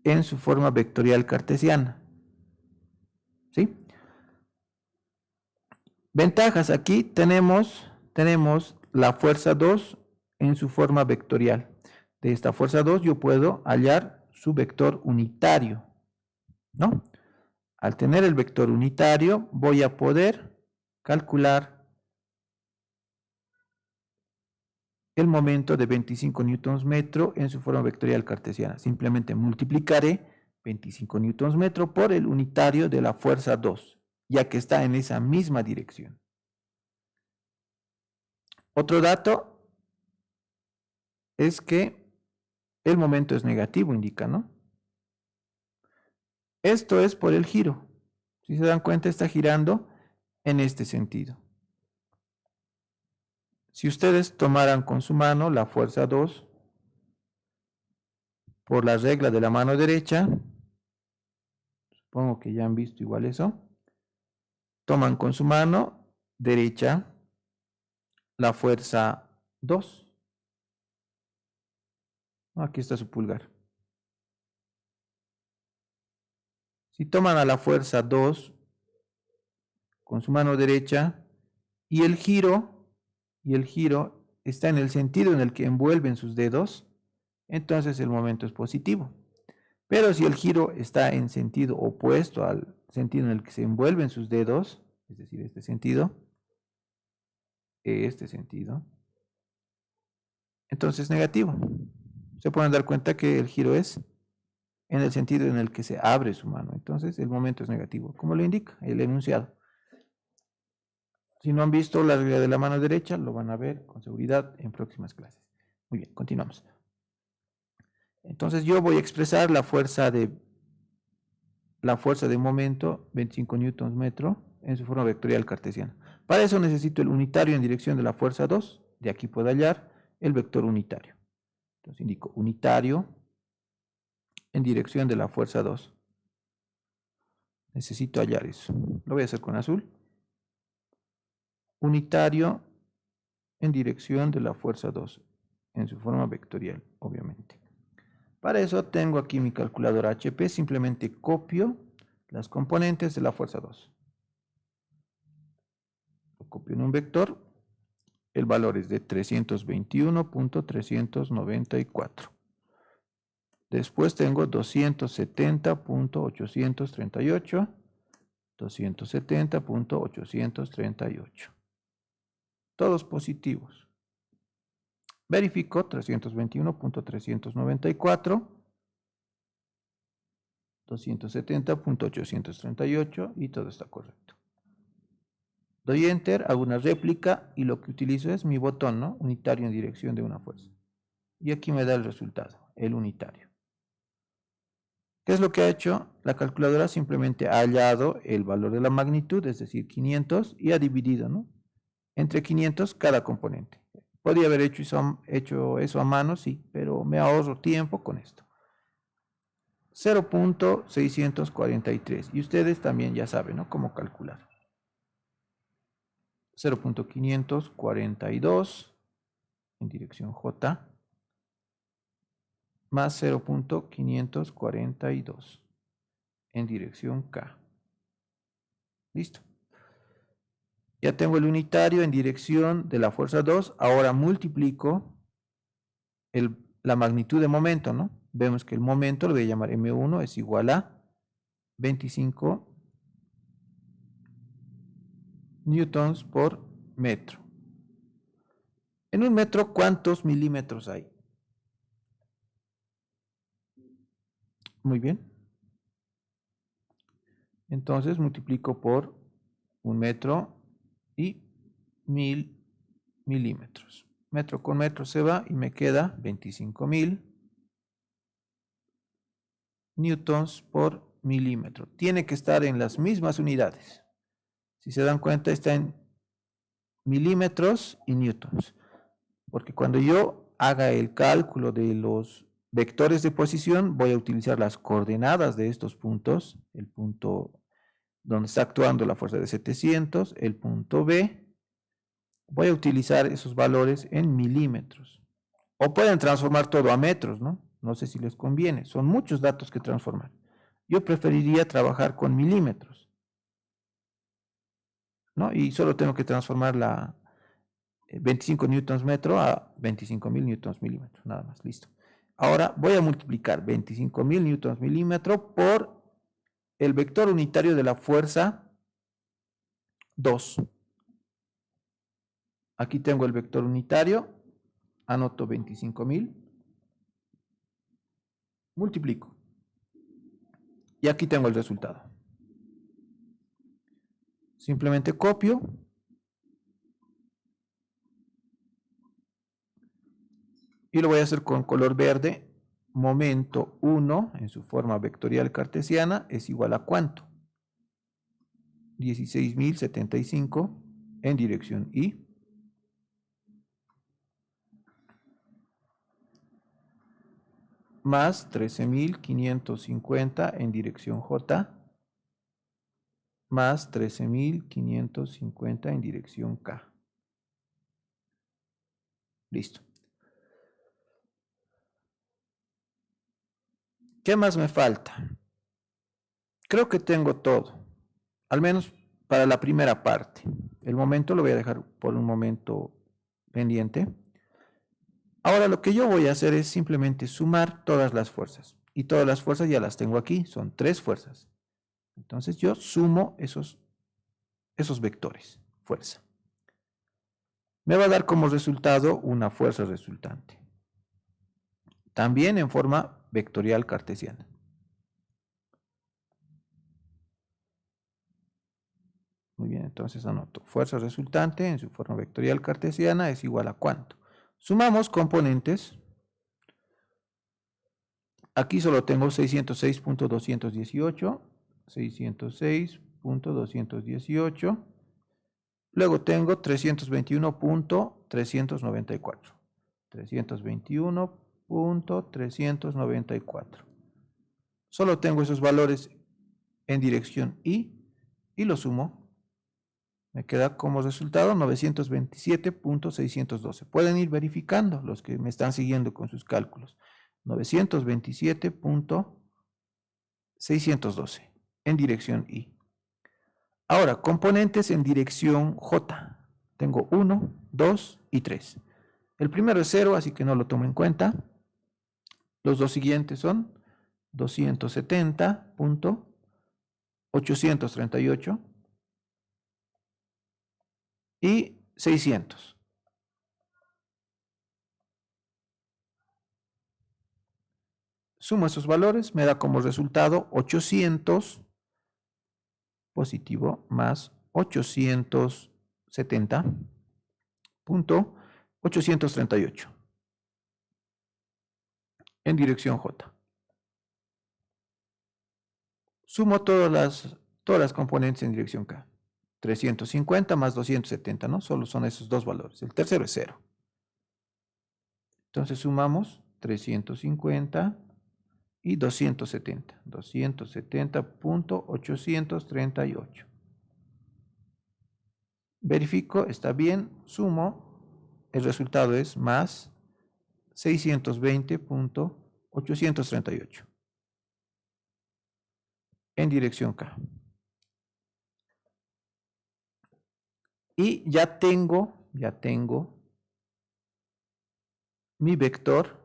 en su forma vectorial cartesiana. ¿Sí? Ventajas, aquí tenemos la fuerza 2 en su forma vectorial. De esta fuerza 2 yo puedo hallar su vector unitario, ¿no? Al tener el vector unitario voy a poder calcular el momento de 25 newtons metro en su forma vectorial cartesiana. Simplemente multiplicaré 25 newtons metro por el unitario de la fuerza 2, ya que está en esa misma dirección. Otro dato es que el momento es negativo, indica, ¿no? Esto es por el giro. Si se dan cuenta, está girando en este sentido. Si ustedes tomaran con su mano la fuerza 2 por la regla de la mano derecha, supongo que ya han visto igual eso, toman con su mano derecha la fuerza 2. Aquí está su pulgar. Si toman a la fuerza 2 con su mano derecha y el giro está en el sentido en el que envuelven sus dedos, entonces el momento es positivo. Pero si el giro está en sentido opuesto al sentido en el que se envuelven sus dedos, es decir, este sentido, entonces negativo. Se pueden dar cuenta que el giro es en el sentido en el que se abre su mano. Entonces el momento es negativo, como lo indica el enunciado. Si no han visto la regla de la mano derecha, lo van a ver con seguridad en próximas clases. Muy bien, continuamos. Entonces yo voy a expresar la fuerza de momento, 25 newtons metro, en su forma vectorial cartesiana. Para eso necesito el unitario en dirección de la fuerza 2. De aquí puedo hallar el vector unitario. Entonces indico unitario en dirección de la fuerza 2. Necesito hallar eso. Lo voy a hacer con azul. Unitario en dirección de la fuerza 2, en su forma vectorial, obviamente. Para eso tengo aquí mi calculadora HP, simplemente copio las componentes de la fuerza 2. Lo copio en un vector, el valor es de 321.394. Después tengo 270.838, 270.838. Todos positivos. Verifico 321.394, 270.838 y todo está correcto. Doy Enter, hago una réplica y lo que utilizo es mi botón, ¿no?, unitario en dirección de una fuerza. Y aquí me da el resultado, el unitario. ¿Qué es lo que ha hecho? La calculadora simplemente ha hallado el valor de la magnitud, es decir, 500, y ha dividido, ¿no?, entre 500 cada componente. Podría haber hecho eso a mano, sí, pero me ahorro tiempo con esto. 0.643. Y ustedes también ya saben, ¿no?, cómo calcular. 0.542 en dirección J más 0.542 en dirección K. Listo. Ya tengo el unitario en dirección de la fuerza 2. Ahora multiplico el la magnitud de momento, ¿no? Vemos que el momento, lo voy a llamar M1, es igual a 25 newtons por metro. En un metro, ¿cuántos milímetros hay? Muy bien. Entonces multiplico por un metro y 1000 milímetros. Metro con metro se va y me queda 25.000 newtons por milímetro. Tiene que estar en las mismas unidades. Si se dan cuenta, está en milímetros y newtons. Porque cuando yo haga el cálculo de los vectores de posición, voy a utilizar las coordenadas de estos puntos, el punto donde está actuando la fuerza de 700, el punto B, voy a utilizar esos valores en milímetros. O pueden transformar todo a metros, ¿no? No sé si les conviene, son muchos datos que transformar. Yo preferiría trabajar con milímetros, ¿no? Y solo tengo que transformar la 25 newtons metro a 25.000 newtons milímetro, nada más, listo. Ahora voy a multiplicar 25.000 newtons milímetro por el vector unitario de la fuerza 2. Aquí tengo el vector unitario, anoto 25.000, multiplico. Y aquí tengo el resultado. Simplemente copio. Y lo voy a hacer con color verde. Momento 1 en su forma vectorial cartesiana es igual a ¿cuánto? 16.075 en dirección Y. Más 13.550 en dirección J. Más 13.550 en dirección K. Listo. ¿Qué más me falta? Creo que tengo todo, al menos para la primera parte. El momento lo voy a dejar por un momento pendiente. Ahora lo que yo voy a hacer es simplemente sumar todas las fuerzas. Y todas las fuerzas ya las tengo aquí, son 3 fuerzas. Entonces yo sumo esos vectores, fuerza. Me va a dar como resultado una fuerza resultante. También en forma vectorial cartesiana. Muy bien, entonces anoto. Fuerza resultante en su forma vectorial cartesiana es igual a ¿cuánto? Sumamos componentes. Aquí solo tengo 606.218, 606.218. Luego tengo 321.394. 321.394. Solo tengo esos valores en dirección Y y lo sumo. Me queda como resultado 927.612. Pueden ir verificando los que me están siguiendo con sus cálculos. 927.612 en dirección Y. Ahora, componentes en dirección J. Tengo 1, 2 y 3. El primero es 0, así que no lo tomo en cuenta. Los dos siguientes son 270.838 y 600. Sumo esos valores, me da como resultado 800 positivo más 870.838 en dirección J. Sumo todas las componentes en dirección K. 350 más 270, ¿no? Solo son esos dos valores. El tercero es 0. Entonces sumamos 350 y 270. 270.838. Verifico, está bien, sumo, el resultado es más 620.838 en dirección K. Y ya tengo mi vector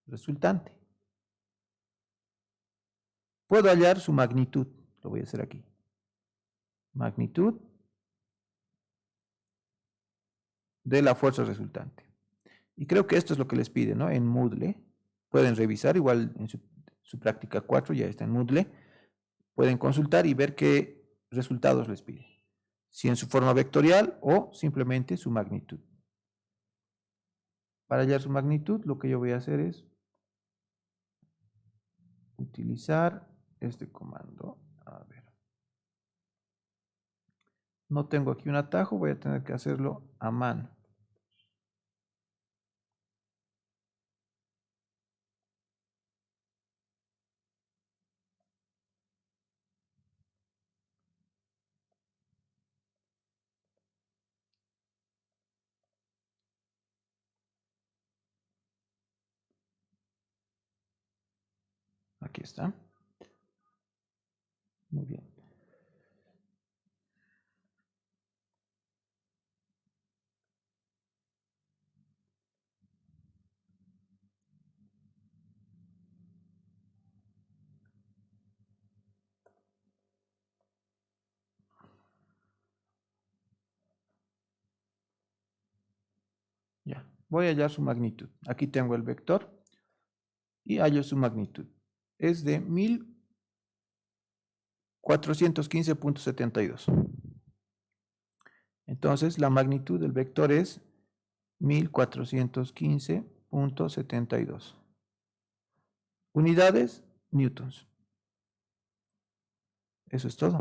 resultante. Puedo hallar su magnitud, lo voy a hacer aquí. Magnitud de la fuerza resultante. Y creo que esto es lo que les pide, ¿no? En Moodle. Pueden revisar, igual en su práctica 4 ya está en Moodle. Pueden consultar y ver qué resultados les pide. Si en su forma vectorial o simplemente su magnitud. Para hallar su magnitud, lo que yo voy a hacer es utilizar este comando. A ver. No tengo aquí un atajo, voy a tener que hacerlo a mano. Aquí está. Muy bien. Ya, voy a hallar su magnitud. Aquí tengo el vector y hallo su magnitud. Es de 1415.72. Entonces, la magnitud del vector es 1415.72. Unidades, newtons. Eso es todo.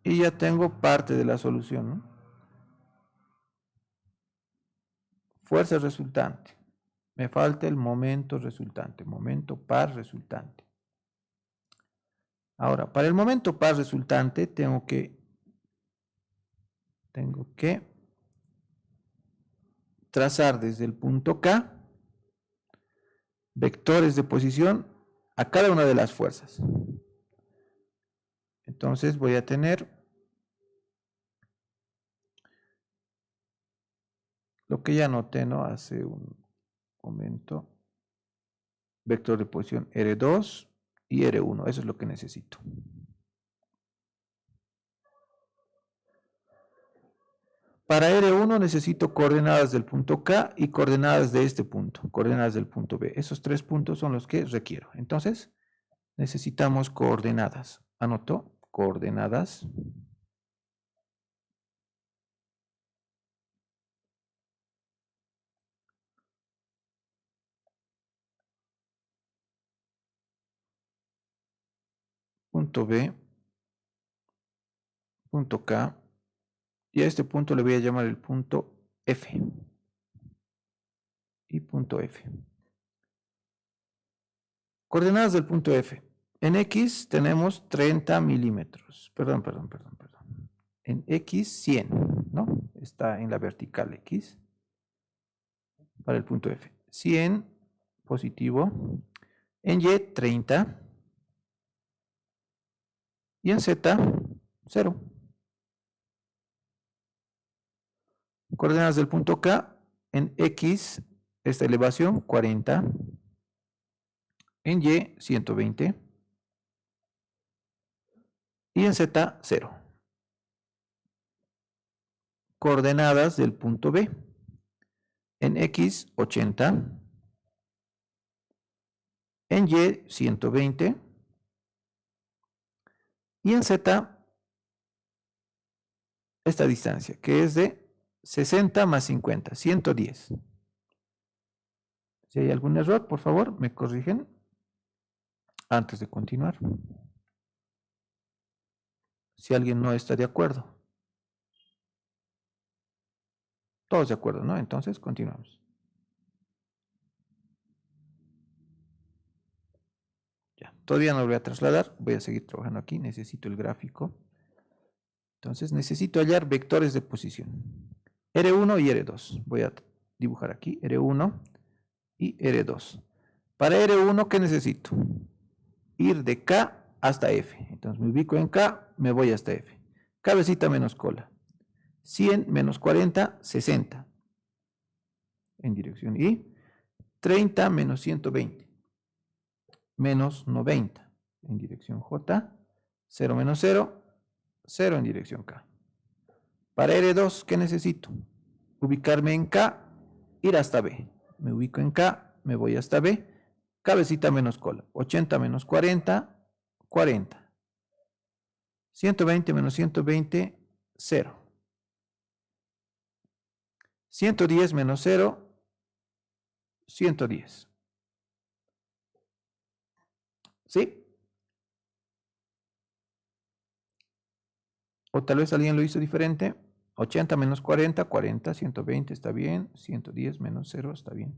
Y ya tengo parte de la solución, ¿no? Fuerza resultante. Me falta el momento resultante, momento par resultante. Ahora, para el momento par resultante tengo que trazar desde el punto K vectores de posición a cada una de las fuerzas. Entonces voy a tener lo que ya anoté, ¿no? Hace un momento. Vector de posición R2 y R1. Eso es lo que necesito. Para R1 necesito coordenadas del punto K y coordenadas de este punto, coordenadas del punto B. Esos tres puntos son los que requiero. Entonces, necesitamos coordenadas. Anoto coordenadas. Punto B, punto K, y a este punto le voy a llamar el punto F. Y punto F. Coordenadas del punto F. En X tenemos 30 milímetros. Perdón. En X 100, ¿no? Está en la vertical X. Para el punto F. 100 positivo. En Y 30. Y en Z 0. Coordenadas del punto K. En X esta elevación 40. En Y 120. Y en Z 0. Coordenadas del punto B. En X 80. En Y 120. Y en Z esta distancia, que es de 60 más 50, 110. Si hay algún error, por favor, me corrigen antes de continuar. Si alguien no está de acuerdo. Todos de acuerdo, ¿no? Entonces, continuamos. Ya, todavía no lo voy a trasladar. Voy a seguir trabajando aquí. Necesito el gráfico. Entonces, necesito hallar vectores de posición. R1 y R2. Voy a dibujar aquí R1 y R2. Para R1, ¿qué necesito? Ir de K hasta F. Entonces me ubico en K, me voy hasta F. Cabecita menos cola. 100 menos 40, 60. En dirección Y. 30 menos 120. Menos 90. En dirección J. 0 menos 0. 0 en dirección K. Para R2, ¿qué necesito? Ubicarme en K, ir hasta B. Me ubico en K, me voy hasta B. Cabecita menos cola. 80 menos 40, 40. 120 menos 120, 0. 110 menos 0, 110. ¿Sí? O tal vez alguien lo hizo diferente. 80 menos 40, 40. 120 está bien. 110 menos 0 está bien.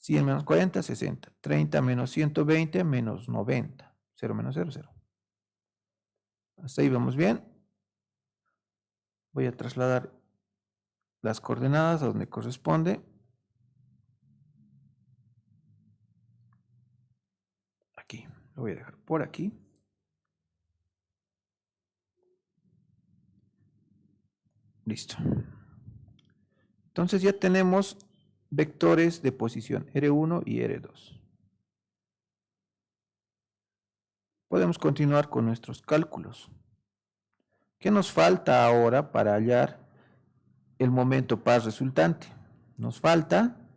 100 menos 40, 60. 30 menos 120 menos 90. 0 menos 0, 0. Hasta ahí vamos bien. Voy a trasladar las coordenadas a donde corresponde. Aquí. Lo voy a dejar por aquí. Listo. Entonces ya tenemos vectores de posición R1 y R2. Podemos continuar con nuestros cálculos. ¿Qué nos falta ahora para hallar el momento par resultante? Nos falta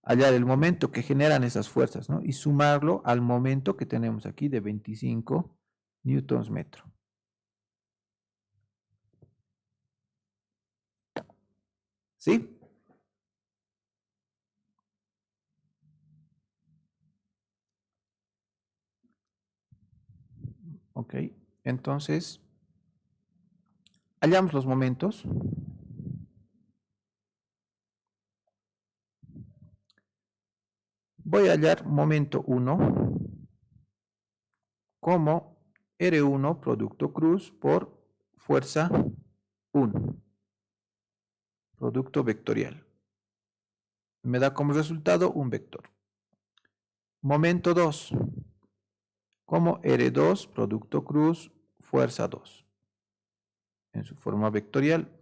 hallar el momento que generan esas fuerzas, ¿no? Y sumarlo al momento que tenemos aquí de 25 newtons metro. ¿Sí? Ok, entonces, hallamos los momentos. Voy a hallar momento 1 como R1 producto cruz por fuerza 1, producto vectorial. Me da como resultado un vector. Momento 2 como R2 producto cruz fuerza 2 en su forma vectorial.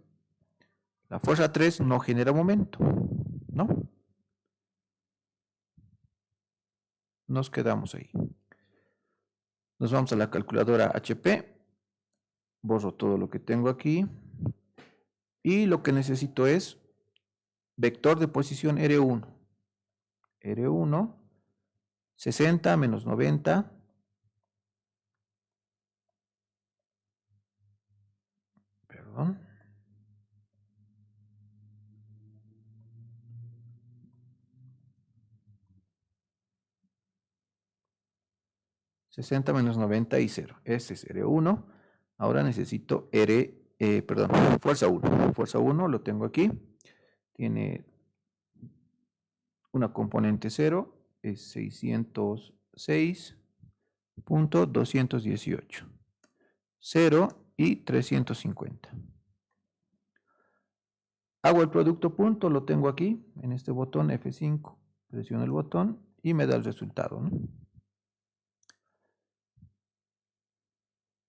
La fuerza 3 no genera momento, ¿no? Nos quedamos ahí. Nos vamos a la calculadora HP. Borro todo lo que tengo aquí. Y lo que necesito es vector de posición R1. R1, 60 menos 90. Perdón. $60 menos 90 y 0. Este es R1. Ahora necesito fuerza 1. Fuerza 1 lo tengo aquí. Tiene una componente 0. Es 606.218. 0 y 350. Hago el producto punto, lo tengo aquí, en este botón F5. Presiono el botón y me da el resultado, ¿no?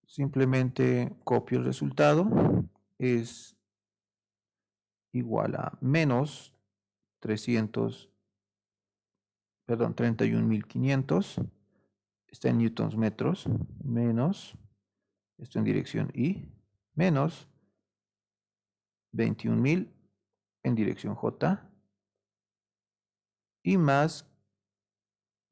Simplemente copio el resultado. Es igual a menos 31.500. Está en newtons metros. Menos, esto en dirección Y. Menos 21.000 en dirección J. Y más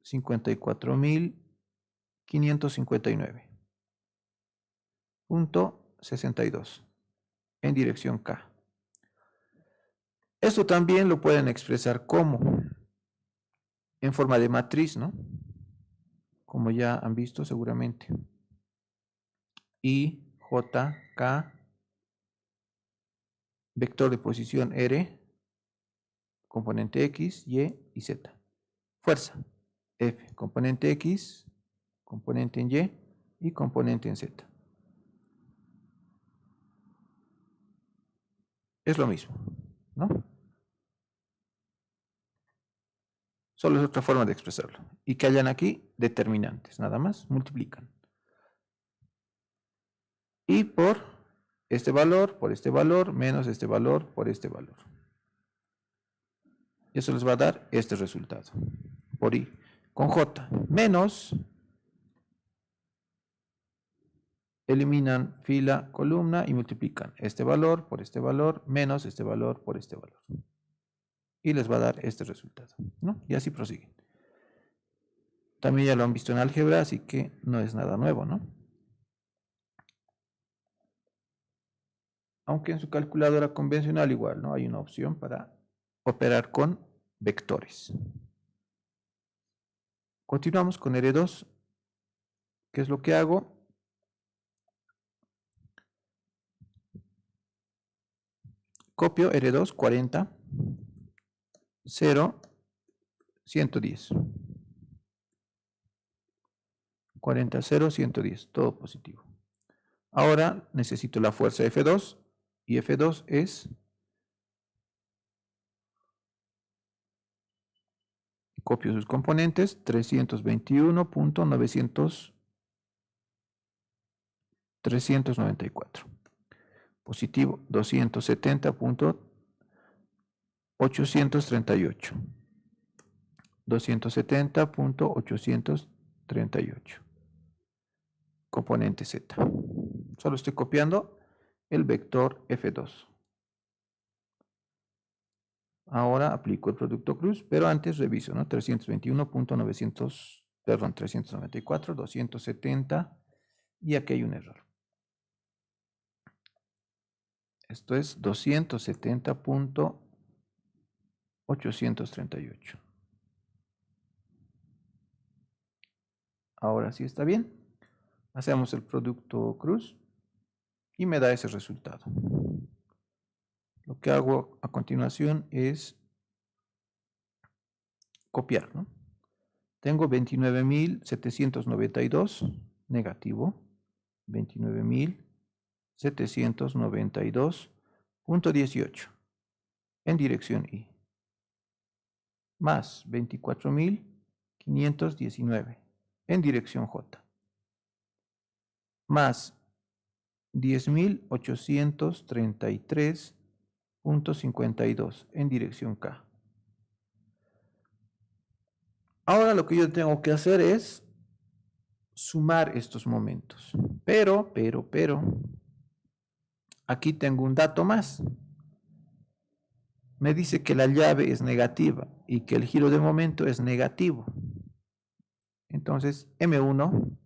54.559.62 en dirección K. Esto también lo pueden expresar como en forma de matriz, ¿no? Como ya han visto seguramente. I, J, K, vector de posición R, componente X, Y y Z. Fuerza, F, componente X, componente en Y y componente en Z. Es lo mismo, ¿no? Solo es otra forma de expresarlo. Y que hayan aquí determinantes, nada más, multiplican. Y por este valor, menos este valor por este valor. Y eso les va a dar este resultado. Por I. Con J. Menos. Eliminan fila, columna y multiplican este valor por este valor, menos este valor por este valor. Y les va a dar este resultado, ¿no? Y así prosiguen. También ya lo han visto en álgebra, así que no es nada nuevo, ¿no? Aunque en su calculadora convencional igual, ¿no? Hay una opción para operar con vectores. Continuamos con R2. ¿Qué es lo que hago? Copio R2, 40, 0, 110. 40, 0, 110, todo positivo. Ahora necesito la fuerza F2 y F2 es, copio sus componentes, 321.394. Positivo, 270.838. 270.838. Componente Z. Solo estoy copiando el vector F2. Ahora aplico el producto cruz, pero antes reviso, ¿no? 394, 270, y aquí hay un error. Esto es 270.838. Ahora sí está bien. Hacemos el producto cruz y me da ese resultado. Lo que hago a continuación es copiar, ¿no? Tengo 29.792 negativo, 29.792.18 en dirección I, más 24.519 en dirección J, más 10.833.52 en dirección K. Ahora lo que yo tengo que hacer es sumar estos momentos. Pero, aquí tengo un dato más. Me dice que la llave es negativa y que el giro de momento es negativo. Entonces, M1,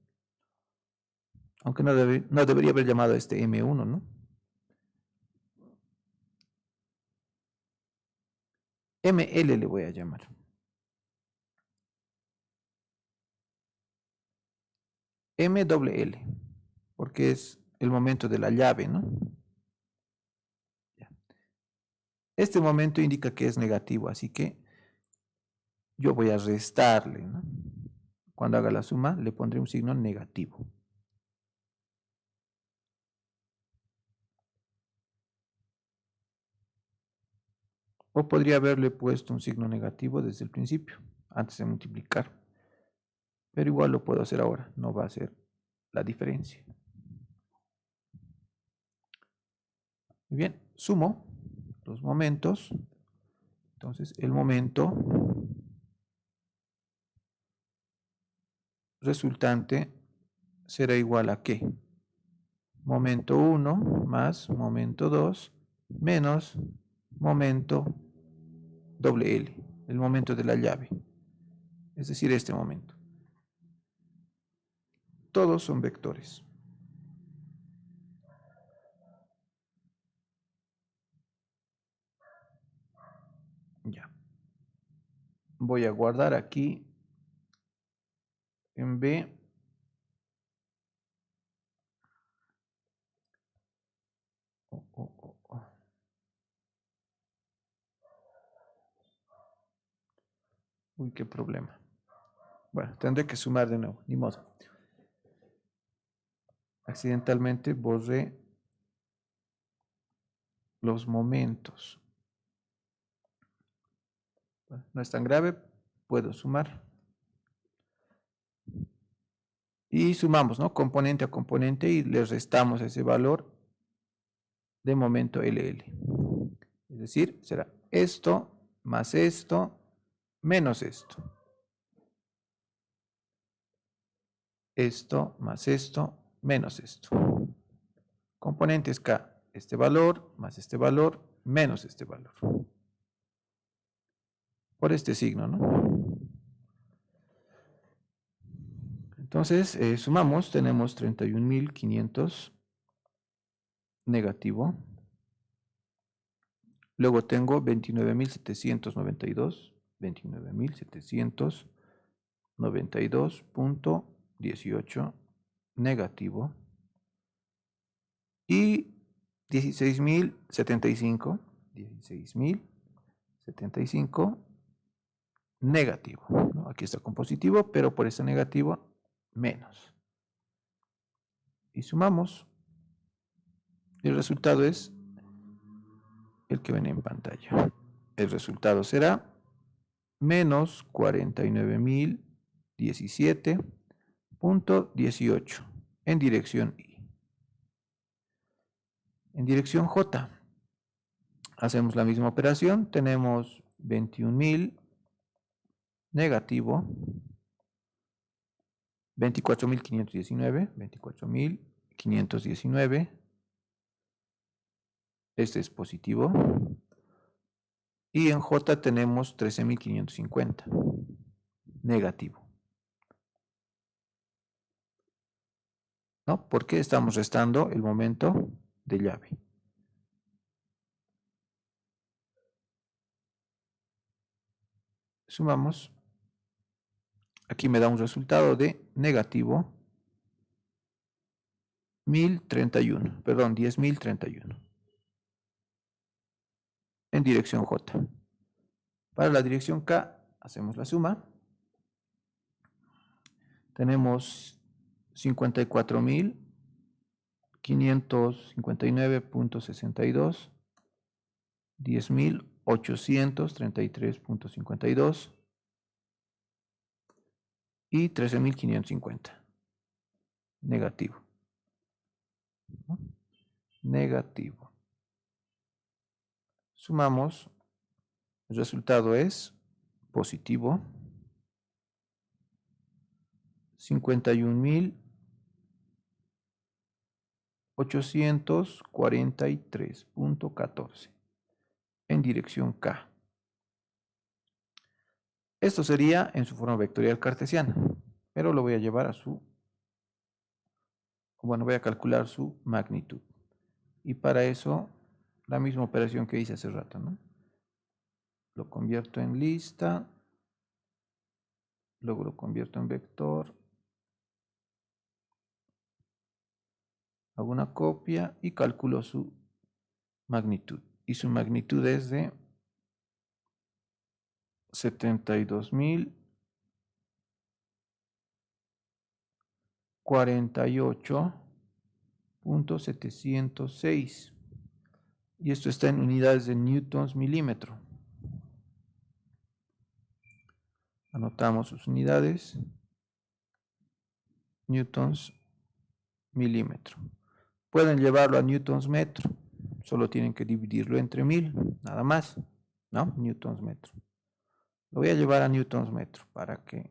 aunque no debería haber llamado a este M1, ¿no? ML le voy a llamar. MLL, porque es el momento de la llave, ¿no? Este momento indica que es negativo, así que yo voy a restarle, ¿no? Cuando haga la suma, le pondré un signo negativo. O podría haberle puesto un signo negativo desde el principio, antes de multiplicar. Pero igual lo puedo hacer ahora, no va a ser la diferencia. Muy bien, sumo los momentos. Entonces, el momento resultante será igual a ¿qué? Momento 1 más momento 2 menos momento doble L, el momento de la llave, es decir, este momento. Todos son vectores. Ya. Voy a guardar aquí en B. Uy, qué problema. Bueno, tendré que sumar de nuevo, ni modo. Accidentalmente borré los momentos. Bueno, no es tan grave, puedo sumar. Y sumamos, ¿no? Componente a componente y le restamos ese valor de momento LL. Es decir, será esto más esto menos esto. Esto más esto menos esto. Componentes K, este valor más este valor menos este valor. Por este signo, ¿no? Entonces, sumamos, tenemos 31.500 negativo. Luego tengo 29.792, 29.792.18 negativo. Y 16.075 negativo, ¿no? Aquí está con positivo, pero por ese negativo menos. Y sumamos. Y el resultado es el que ven en pantalla. El resultado será menos 49.017.18 en dirección I. En dirección J, hacemos la misma operación. Tenemos 21.000 negativo, 24.519, este es positivo, y en J tenemos 13.550, negativo. ¿No? Porque estamos restando el momento de llave. Sumamos. Aquí me da un resultado de negativo 1031, perdón, 10.031 en dirección J. Para la dirección K hacemos la suma. Tenemos 54.559.62, 10.833.52 y 13.550. Negativo. ¿No? Negativo. Sumamos. El resultado es positivo 51.843.14 en dirección K. Esto sería en su forma vectorial cartesiana, pero lo voy a llevar a voy a calcular su magnitud. Y para eso, la misma operación que hice hace rato, ¿no? Lo convierto en lista, luego lo convierto en vector, hago una copia y calculo su magnitud. Y su magnitud es de 72.048.706. Y esto está en unidades de newtons milímetro. Anotamos sus unidades. Newtons milímetro. Pueden llevarlo a newtons metro. Solo tienen que dividirlo entre 1000, nada más. ¿No? Newtons metro. Lo voy a llevar a newtons metro para que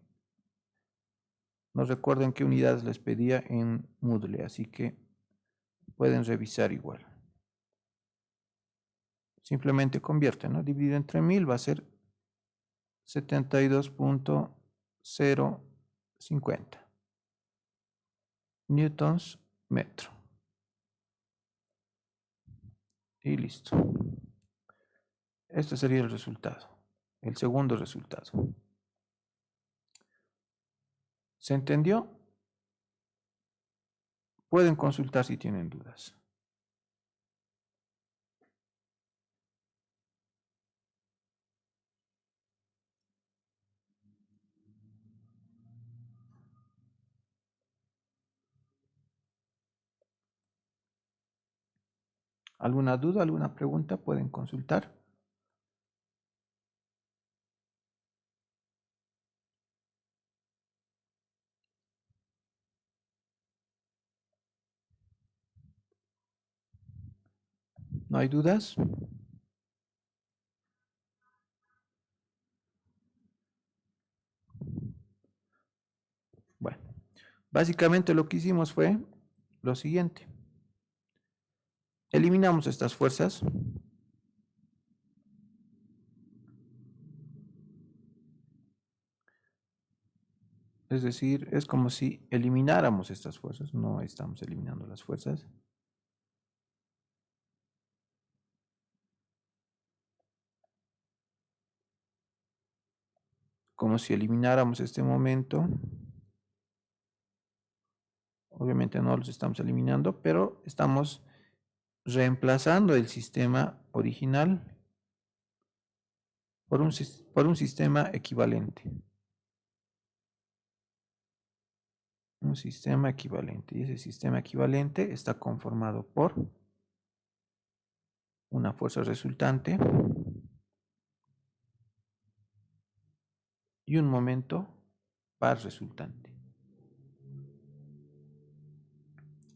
nos recuerden qué unidades les pedía en Moodle. Así que pueden revisar igual. Simplemente convierten, ¿no? Dividido entre 1000 va a ser 72.050 newtons metro. Y listo. Este sería el resultado, el segundo resultado. ¿Se entendió? Pueden consultar si tienen dudas. ¿Alguna duda, alguna pregunta? Pueden consultar. ¿No hay dudas? Bueno, básicamente lo que hicimos fue lo siguiente. Eliminamos estas fuerzas. Es decir, es como si elimináramos estas fuerzas. No estamos eliminando las fuerzas. Como si elimináramos este momento. Obviamente no los estamos eliminando, pero estamos reemplazando el sistema original por un sistema equivalente. Un sistema equivalente. Y ese sistema equivalente está conformado por una fuerza resultante y un momento par resultante.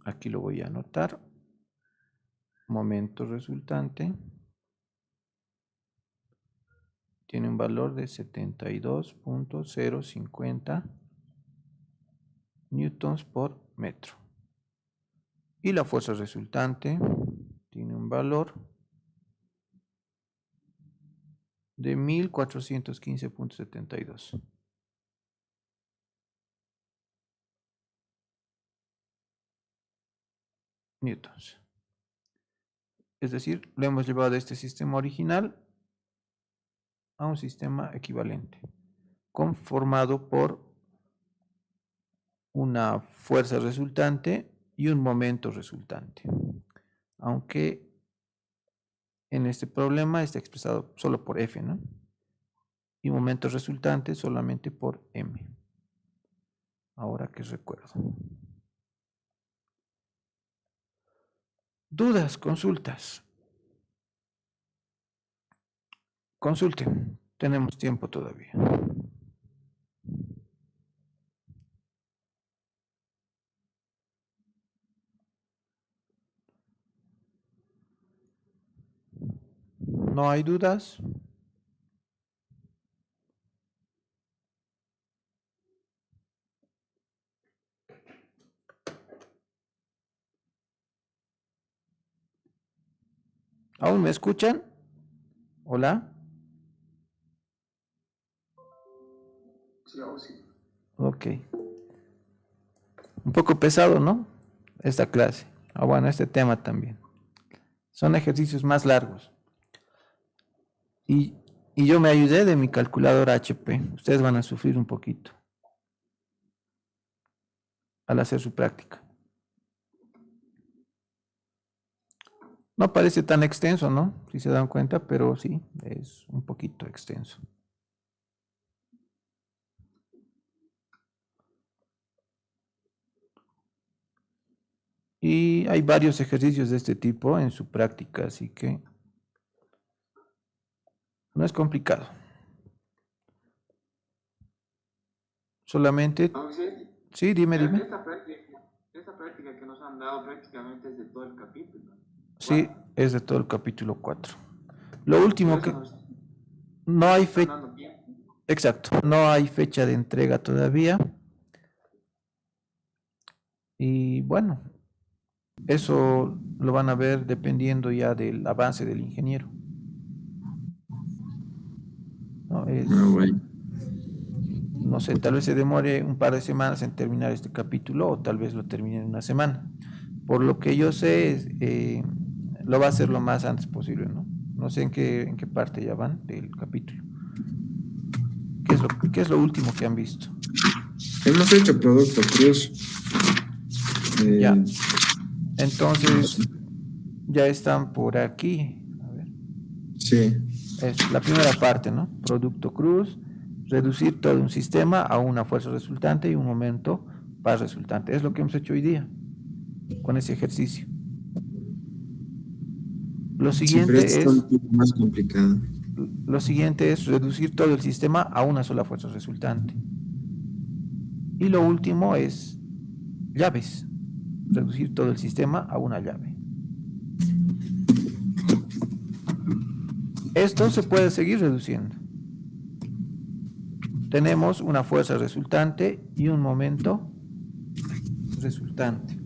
Aquí lo voy a anotar. Momento resultante tiene un valor de 72.050 newtons por metro. Y la fuerza resultante tiene un valor de 1415.72 newtons. Es decir, lo hemos llevado de este sistema original a un sistema equivalente, conformado por una fuerza resultante y un momento resultante. Aunque en este problema está expresado solo por F, ¿no? Y momento resultante solamente por M. Ahora que recuerdo. ¿Dudas? Consultas. Consulten. Tenemos tiempo todavía. ¿No hay dudas? ¿Aún me escuchan? ¿Hola? Sí, ahora sí. Ok. Un poco pesado, ¿no? Esta clase. Bueno, este tema también. Son ejercicios más largos. Y yo me ayudé de mi calculadora HP. Ustedes van a sufrir un poquito al hacer su práctica. No parece tan extenso, ¿no? Si se dan cuenta, pero sí, es un poquito extenso. Y hay varios ejercicios de este tipo en su práctica, así que no es complicado. Solamente, sí, dime. Esta práctica que nos han dado prácticamente es de todo el capítulo. Sí, es de todo el capítulo 4. Lo último que no hay fecha, exacto, no hay fecha de entrega todavía. Y bueno, eso lo van a ver dependiendo ya del avance del ingeniero. ¿No? Bueno. No sé, tal vez se demore un par de semanas en terminar este capítulo o tal vez lo termine en una semana. Por lo que yo sé, lo va a hacer lo más antes posible, ¿no? No sé en qué parte ya van del capítulo. ¿Qué es lo último que han visto? Hemos hecho producto cruz. Ya. Entonces, ya están por aquí. A ver. Sí. Es la primera parte, ¿no? Producto cruz, reducir todo un sistema a una fuerza resultante y un momento par resultante. Es lo que hemos hecho hoy día con ese ejercicio. Lo siguiente es un poco más complicado. Lo siguiente es reducir todo el sistema a una sola fuerza resultante. Y lo último es llaves. Reducir todo el sistema a una llave. Esto se puede seguir reduciendo. Tenemos una fuerza resultante y un momento resultante.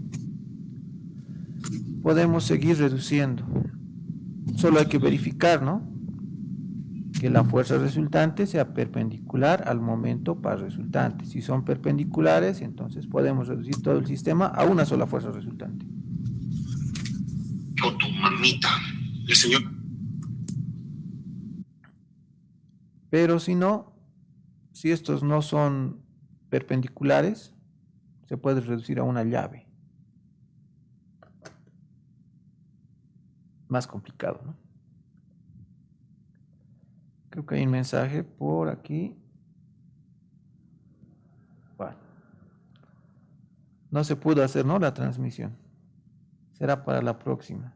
Podemos seguir reduciendo. Solo hay que verificar, ¿no?, que la fuerza resultante sea perpendicular al momento par resultante. Si son perpendiculares, entonces podemos reducir todo el sistema a una sola fuerza resultante. O tu mamita, el señor. Pero si no, si estos no son perpendiculares, se puede reducir a una llave. Más complicado, ¿no? Creo que hay un mensaje por aquí. Bueno, no se pudo hacer, ¿no?, la transmisión. Será para la próxima.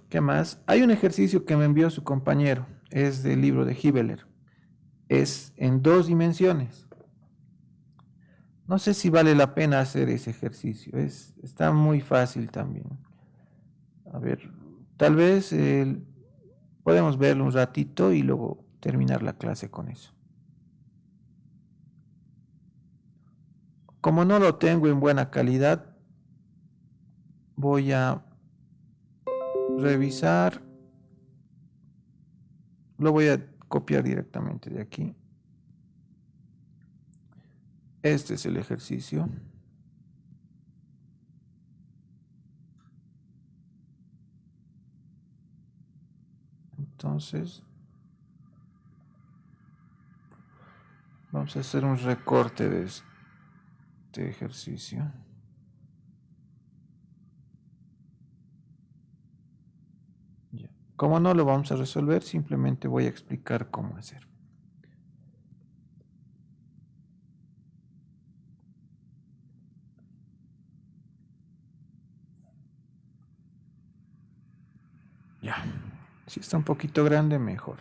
¿Qué más? Hay un ejercicio que me envió su compañero. Es del libro de Hibeler. Es en 2 dimensiones. No sé si vale la pena hacer ese ejercicio. Está muy fácil también. A ver, tal vez podemos verlo un ratito y luego terminar la clase con eso. Como no lo tengo en buena calidad, voy a revisar. Lo voy a copiar directamente de aquí. Este es el ejercicio. Entonces, vamos a hacer un recorte de este ejercicio. Ya. Como no lo vamos a resolver, simplemente voy a explicar cómo hacer. Ya. Si está un poquito grande, mejor.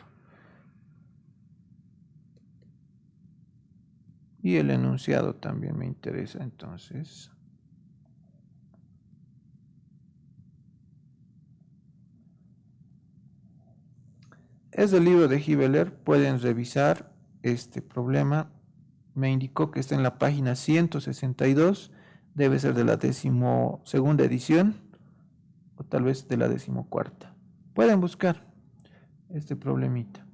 Y el enunciado también me interesa, entonces. Es del libro de Hibeler, pueden revisar este problema. Me indicó que está en la página 162, debe ser de la 12ª edición, o tal vez de la 14ª. Pueden buscar este problemita.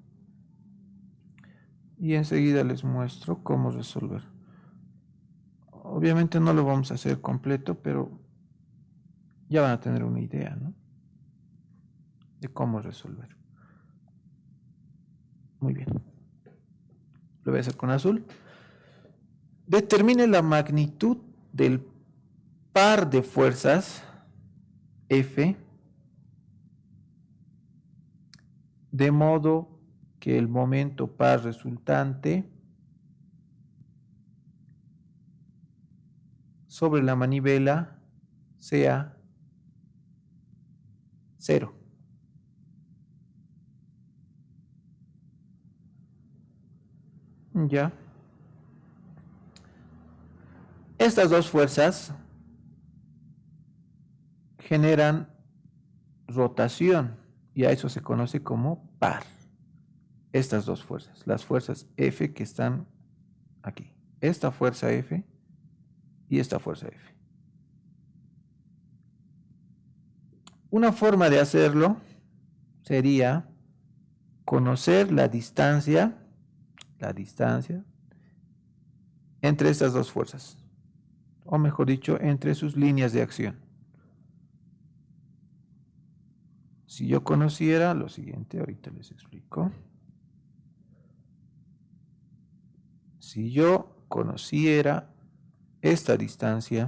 Y enseguida les muestro cómo resolver. Obviamente no lo vamos a hacer completo, pero ya van a tener una idea, ¿no?, de cómo resolver. Muy bien. Lo voy a hacer con azul. Determine la magnitud del par de fuerzas F de modo que el momento par resultante sobre la manivela sea 0. Ya. Estas dos fuerzas generan rotación y a eso se conoce como par. Estas dos fuerzas, las fuerzas F que están aquí. Esta fuerza F y esta fuerza F. Una forma de hacerlo sería conocer la distancia entre estas dos fuerzas, o mejor dicho, entre sus líneas de acción. Si yo conociera lo siguiente, ahorita les explico. Si yo conociera esta distancia,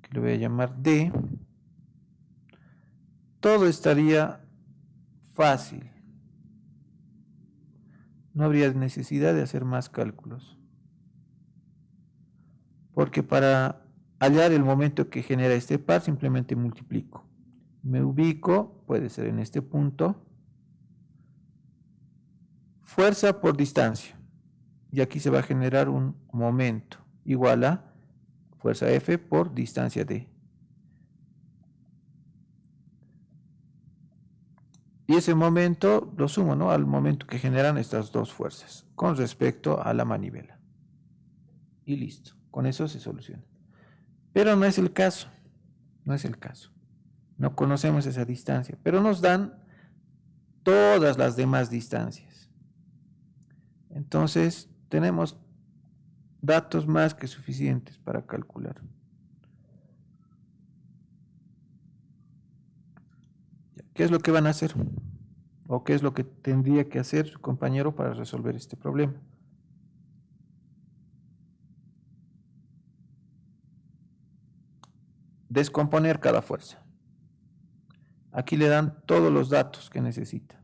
que le voy a llamar D, todo estaría fácil. No habría necesidad de hacer más cálculos. Porque para hallar el momento que genera este par, simplemente multiplico. Me ubico, puede ser en este punto. fuerza por distancia. Y aquí se va a generar un momento igual a fuerza F por distancia D. Y ese momento lo sumo, ¿no?, al momento que generan estas dos fuerzas con respecto a la manivela. Y listo, con eso se soluciona. Pero no es el caso, no es el caso. No conocemos esa distancia, pero nos dan todas las demás distancias. Entonces, tenemos datos más que suficientes para calcular. ¿Qué es lo que van a hacer? ¿O qué es lo que tendría que hacer su compañero para resolver este problema? Descomponer cada fuerza. Aquí le dan todos los datos que necesita.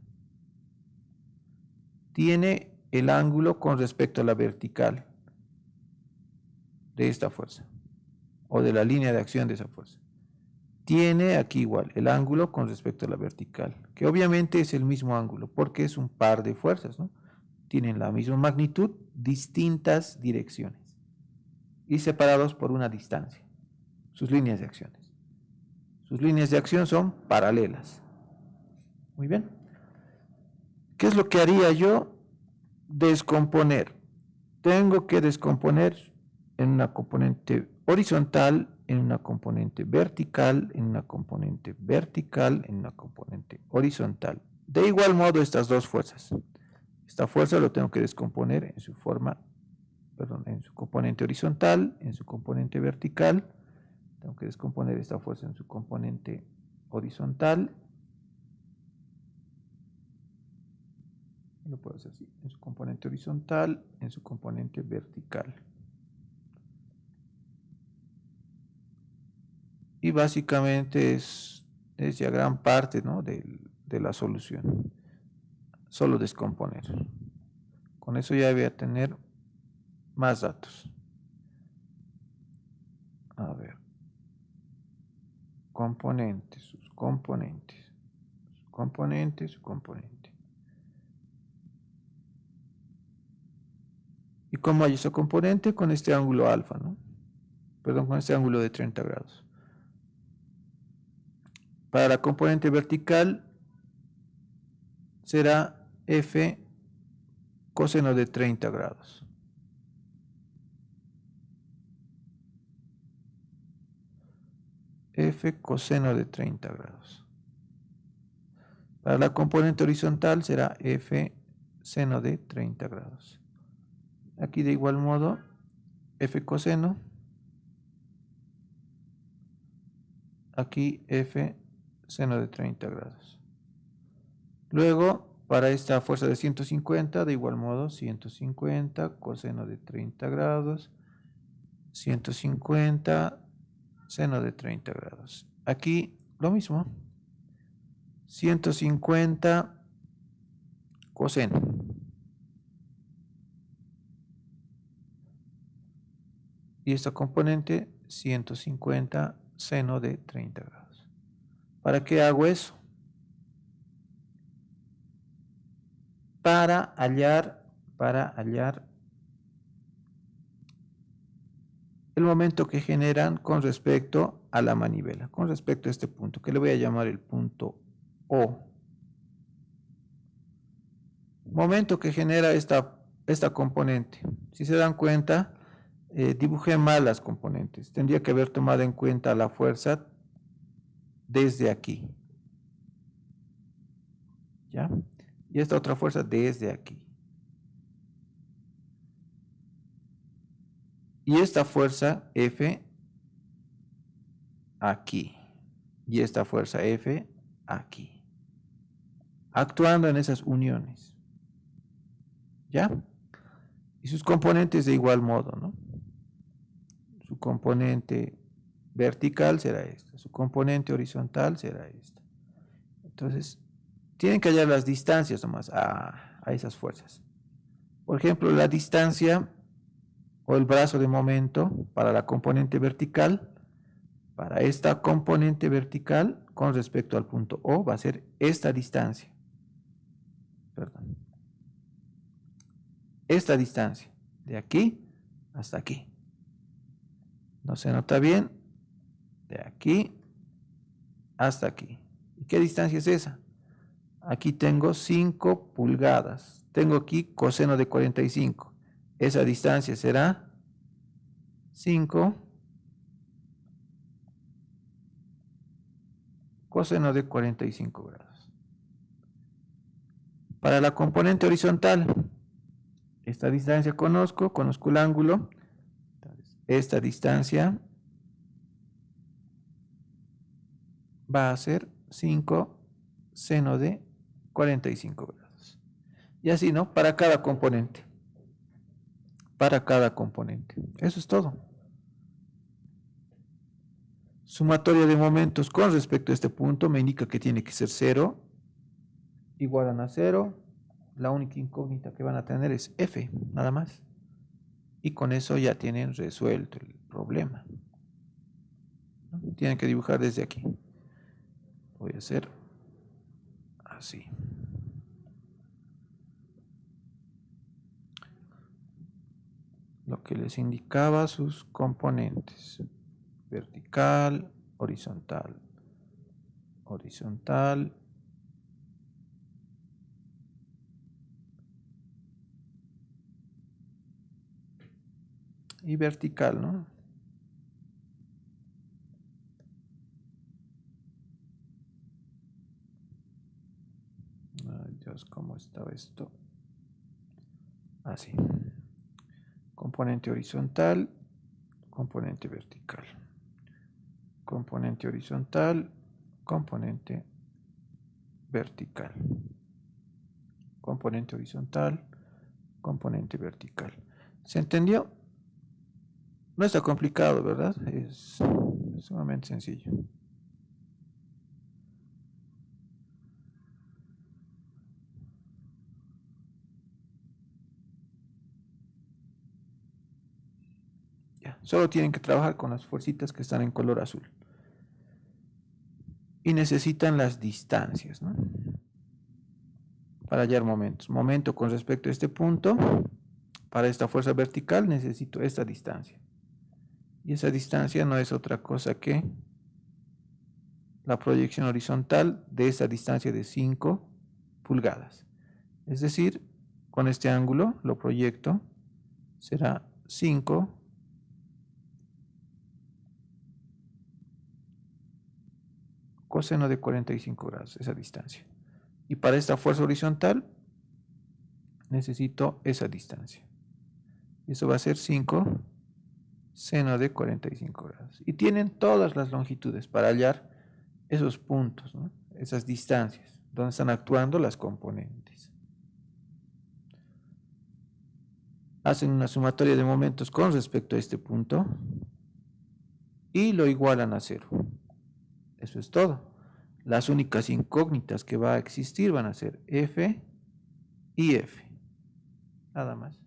Tiene el ángulo con respecto a la vertical de esta fuerza o de la línea de acción de esa fuerza. Tiene aquí igual el ángulo con respecto a la vertical, que obviamente es el mismo ángulo porque es un par de fuerzas, ¿no? Tienen la misma magnitud, distintas direcciones y separados por una distancia. Sus líneas de acciones. Sus líneas de acción son paralelas. Muy bien. ¿Qué es lo que haría yo? Descomponer. Tengo que descomponer en una componente horizontal, en una componente vertical, en una componente vertical, en una componente horizontal. De igual modo estas dos fuerzas. Esta fuerza lo tengo que descomponer en su forma, perdón, en su componente horizontal, en su componente vertical. Tengo que descomponer esta fuerza en su componente horizontal. Lo puedo hacer así, en su componente horizontal, en su componente vertical. Y básicamente es ya gran parte, ¿no?, de la solución. Solo descomponer. Con eso ya voy a tener más datos. A ver. Componentes, sus componentes. Su componente, su componente. ¿Y cómo hay ese componente? Con este ángulo alfa, ¿no? Perdón, con este ángulo de 30 grados. Para la componente vertical será F coseno de 30 grados. F coseno de 30 grados. Para la componente horizontal será F seno de 30 grados. Aquí de igual modo, F coseno. Aquí F seno de 30 grados. Luego, para esta fuerza de 150, de igual modo, 150 coseno de 30 grados, 150 seno de 30 grados. Aquí lo mismo, 150 coseno. Y esta componente, 150 seno de 30 grados. ¿Para qué hago eso? Para hallar el momento que generan con respecto a la manivela, con respecto a este punto, que le voy a llamar el punto O. Momento que genera esta componente. Si se dan cuenta, dibujé mal las componentes. Tendría que haber tomado en cuenta la fuerza desde aquí. ¿Ya? Y esta otra fuerza desde aquí. Y esta fuerza F aquí. Y esta fuerza F aquí. Actuando en esas uniones. ¿Ya? Y sus componentes de igual modo, ¿no? Su componente vertical será esta. Su componente horizontal será esta. Entonces, tienen que hallar las distancias nomás a esas fuerzas. Por ejemplo, la distancia o el brazo de momento para la componente vertical, para esta componente vertical con respecto al punto O va a ser esta distancia. Perdón. esta distancia, de aquí hasta aquí. ¿No se nota bien? De aquí hasta aquí. ¿Y qué distancia es esa? Aquí tengo 5 pulgadas. Tengo aquí coseno de 45. Esa distancia será 5 coseno de 45 grados. Para la componente horizontal, esta distancia conozco el ángulo. Esta distancia va a ser 5 seno de 45 grados. Y así, ¿no? Para cada componente. Para cada componente. Eso es todo. Sumatoria de momentos con respecto a este punto me indica que tiene que ser 0. Igualan a 0. La única incógnita que van a tener es F, nada más. Y con eso ya tienen resuelto el problema. Tienen que dibujar desde aquí. Voy a hacer así. Lo que les indicaba sus componentes. Vertical, horizontal, horizontal, y vertical, ¿no? Ay, Dios, ¿cómo estaba esto? Así. Componente horizontal, componente vertical. Componente horizontal, componente vertical. Componente horizontal, componente vertical. ¿Se entendió? No está complicado, ¿verdad? Es sumamente sencillo. Ya, solo tienen que trabajar con las fuercitas que están en color azul. Y necesitan las distancias, ¿no? Para hallar momentos. Momento con respecto a este punto. Para esta fuerza vertical necesito esta distancia. Y esa distancia no es otra cosa que la proyección horizontal de esa distancia de 5 pulgadas. Es decir, con este ángulo lo proyecto, será 5 coseno de 45 grados, esa distancia. Y para esta fuerza horizontal necesito esa distancia. Eso va a ser 5 seno de 45 grados. Y tienen todas las longitudes para hallar esos puntos, ¿no? Esas distancias, donde están actuando las componentes. Hacen una sumatoria de momentos con respecto a este punto y lo igualan a 0. Eso es todo. Las únicas incógnitas que va a existir van a ser F y F. Nada más.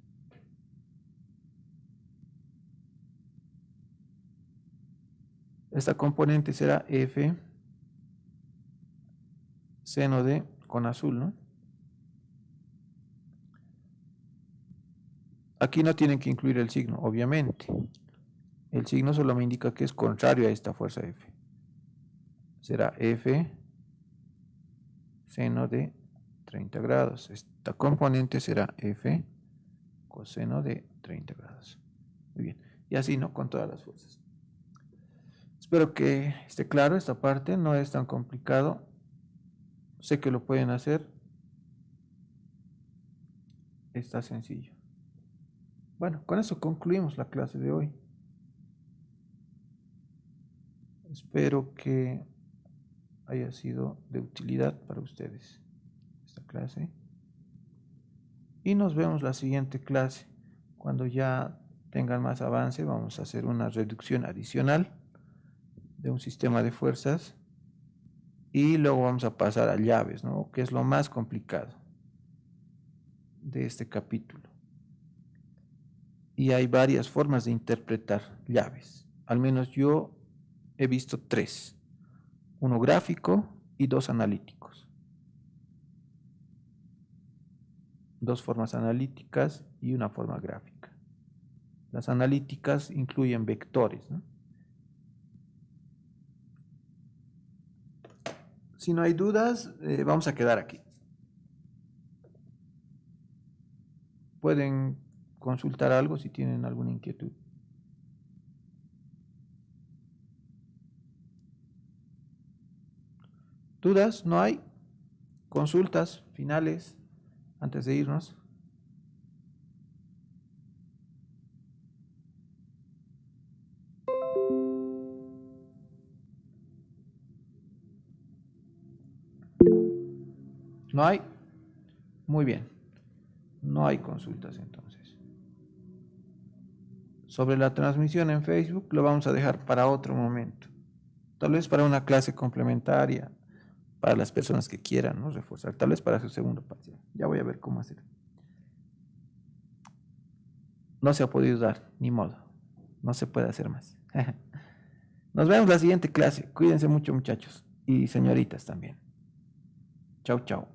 Esta componente será F seno de con azul, ¿no? Aquí no tienen que incluir el signo, obviamente. El signo solo me indica que es contrario a esta fuerza F. Será F seno de 30 grados. Esta componente será F coseno de 30 grados. Muy bien. Y así, ¿no? Con todas las fuerzas. Espero que esté claro esta parte. No es tan complicado. Sé que lo pueden hacer. Está sencillo. Bueno, con eso concluimos la clase de hoy. Espero que haya sido de utilidad para ustedes esta clase. Y nos vemos la siguiente clase. Cuando ya tengan más avance, vamos a hacer una reducción adicional de un sistema de fuerzas. Y luego vamos a pasar a llaves, ¿no? Que es lo más complicado de este capítulo. Y hay varias formas de interpretar llaves. Al menos yo he visto 3. Uno gráfico y 2 analíticos. dos formas analíticas y una forma gráfica. Las analíticas incluyen vectores, ¿no? Si no hay dudas, vamos a quedar aquí. Pueden consultar algo si tienen alguna inquietud. ¿Dudas? ¿No hay? ¿Consultas finales antes de irnos? ¿No hay? Muy bien. No hay consultas entonces. Sobre la transmisión en Facebook lo vamos a dejar para otro momento. Tal vez para una clase complementaria, para las personas que quieran, ¿no?, reforzar. Tal vez para su segundo parcial. Ya voy a ver cómo hacer. No se ha podido dar, ni modo. No se puede hacer más. Nos vemos la siguiente clase. Cuídense mucho, muchachos. Y señoritas también. Chau, chau.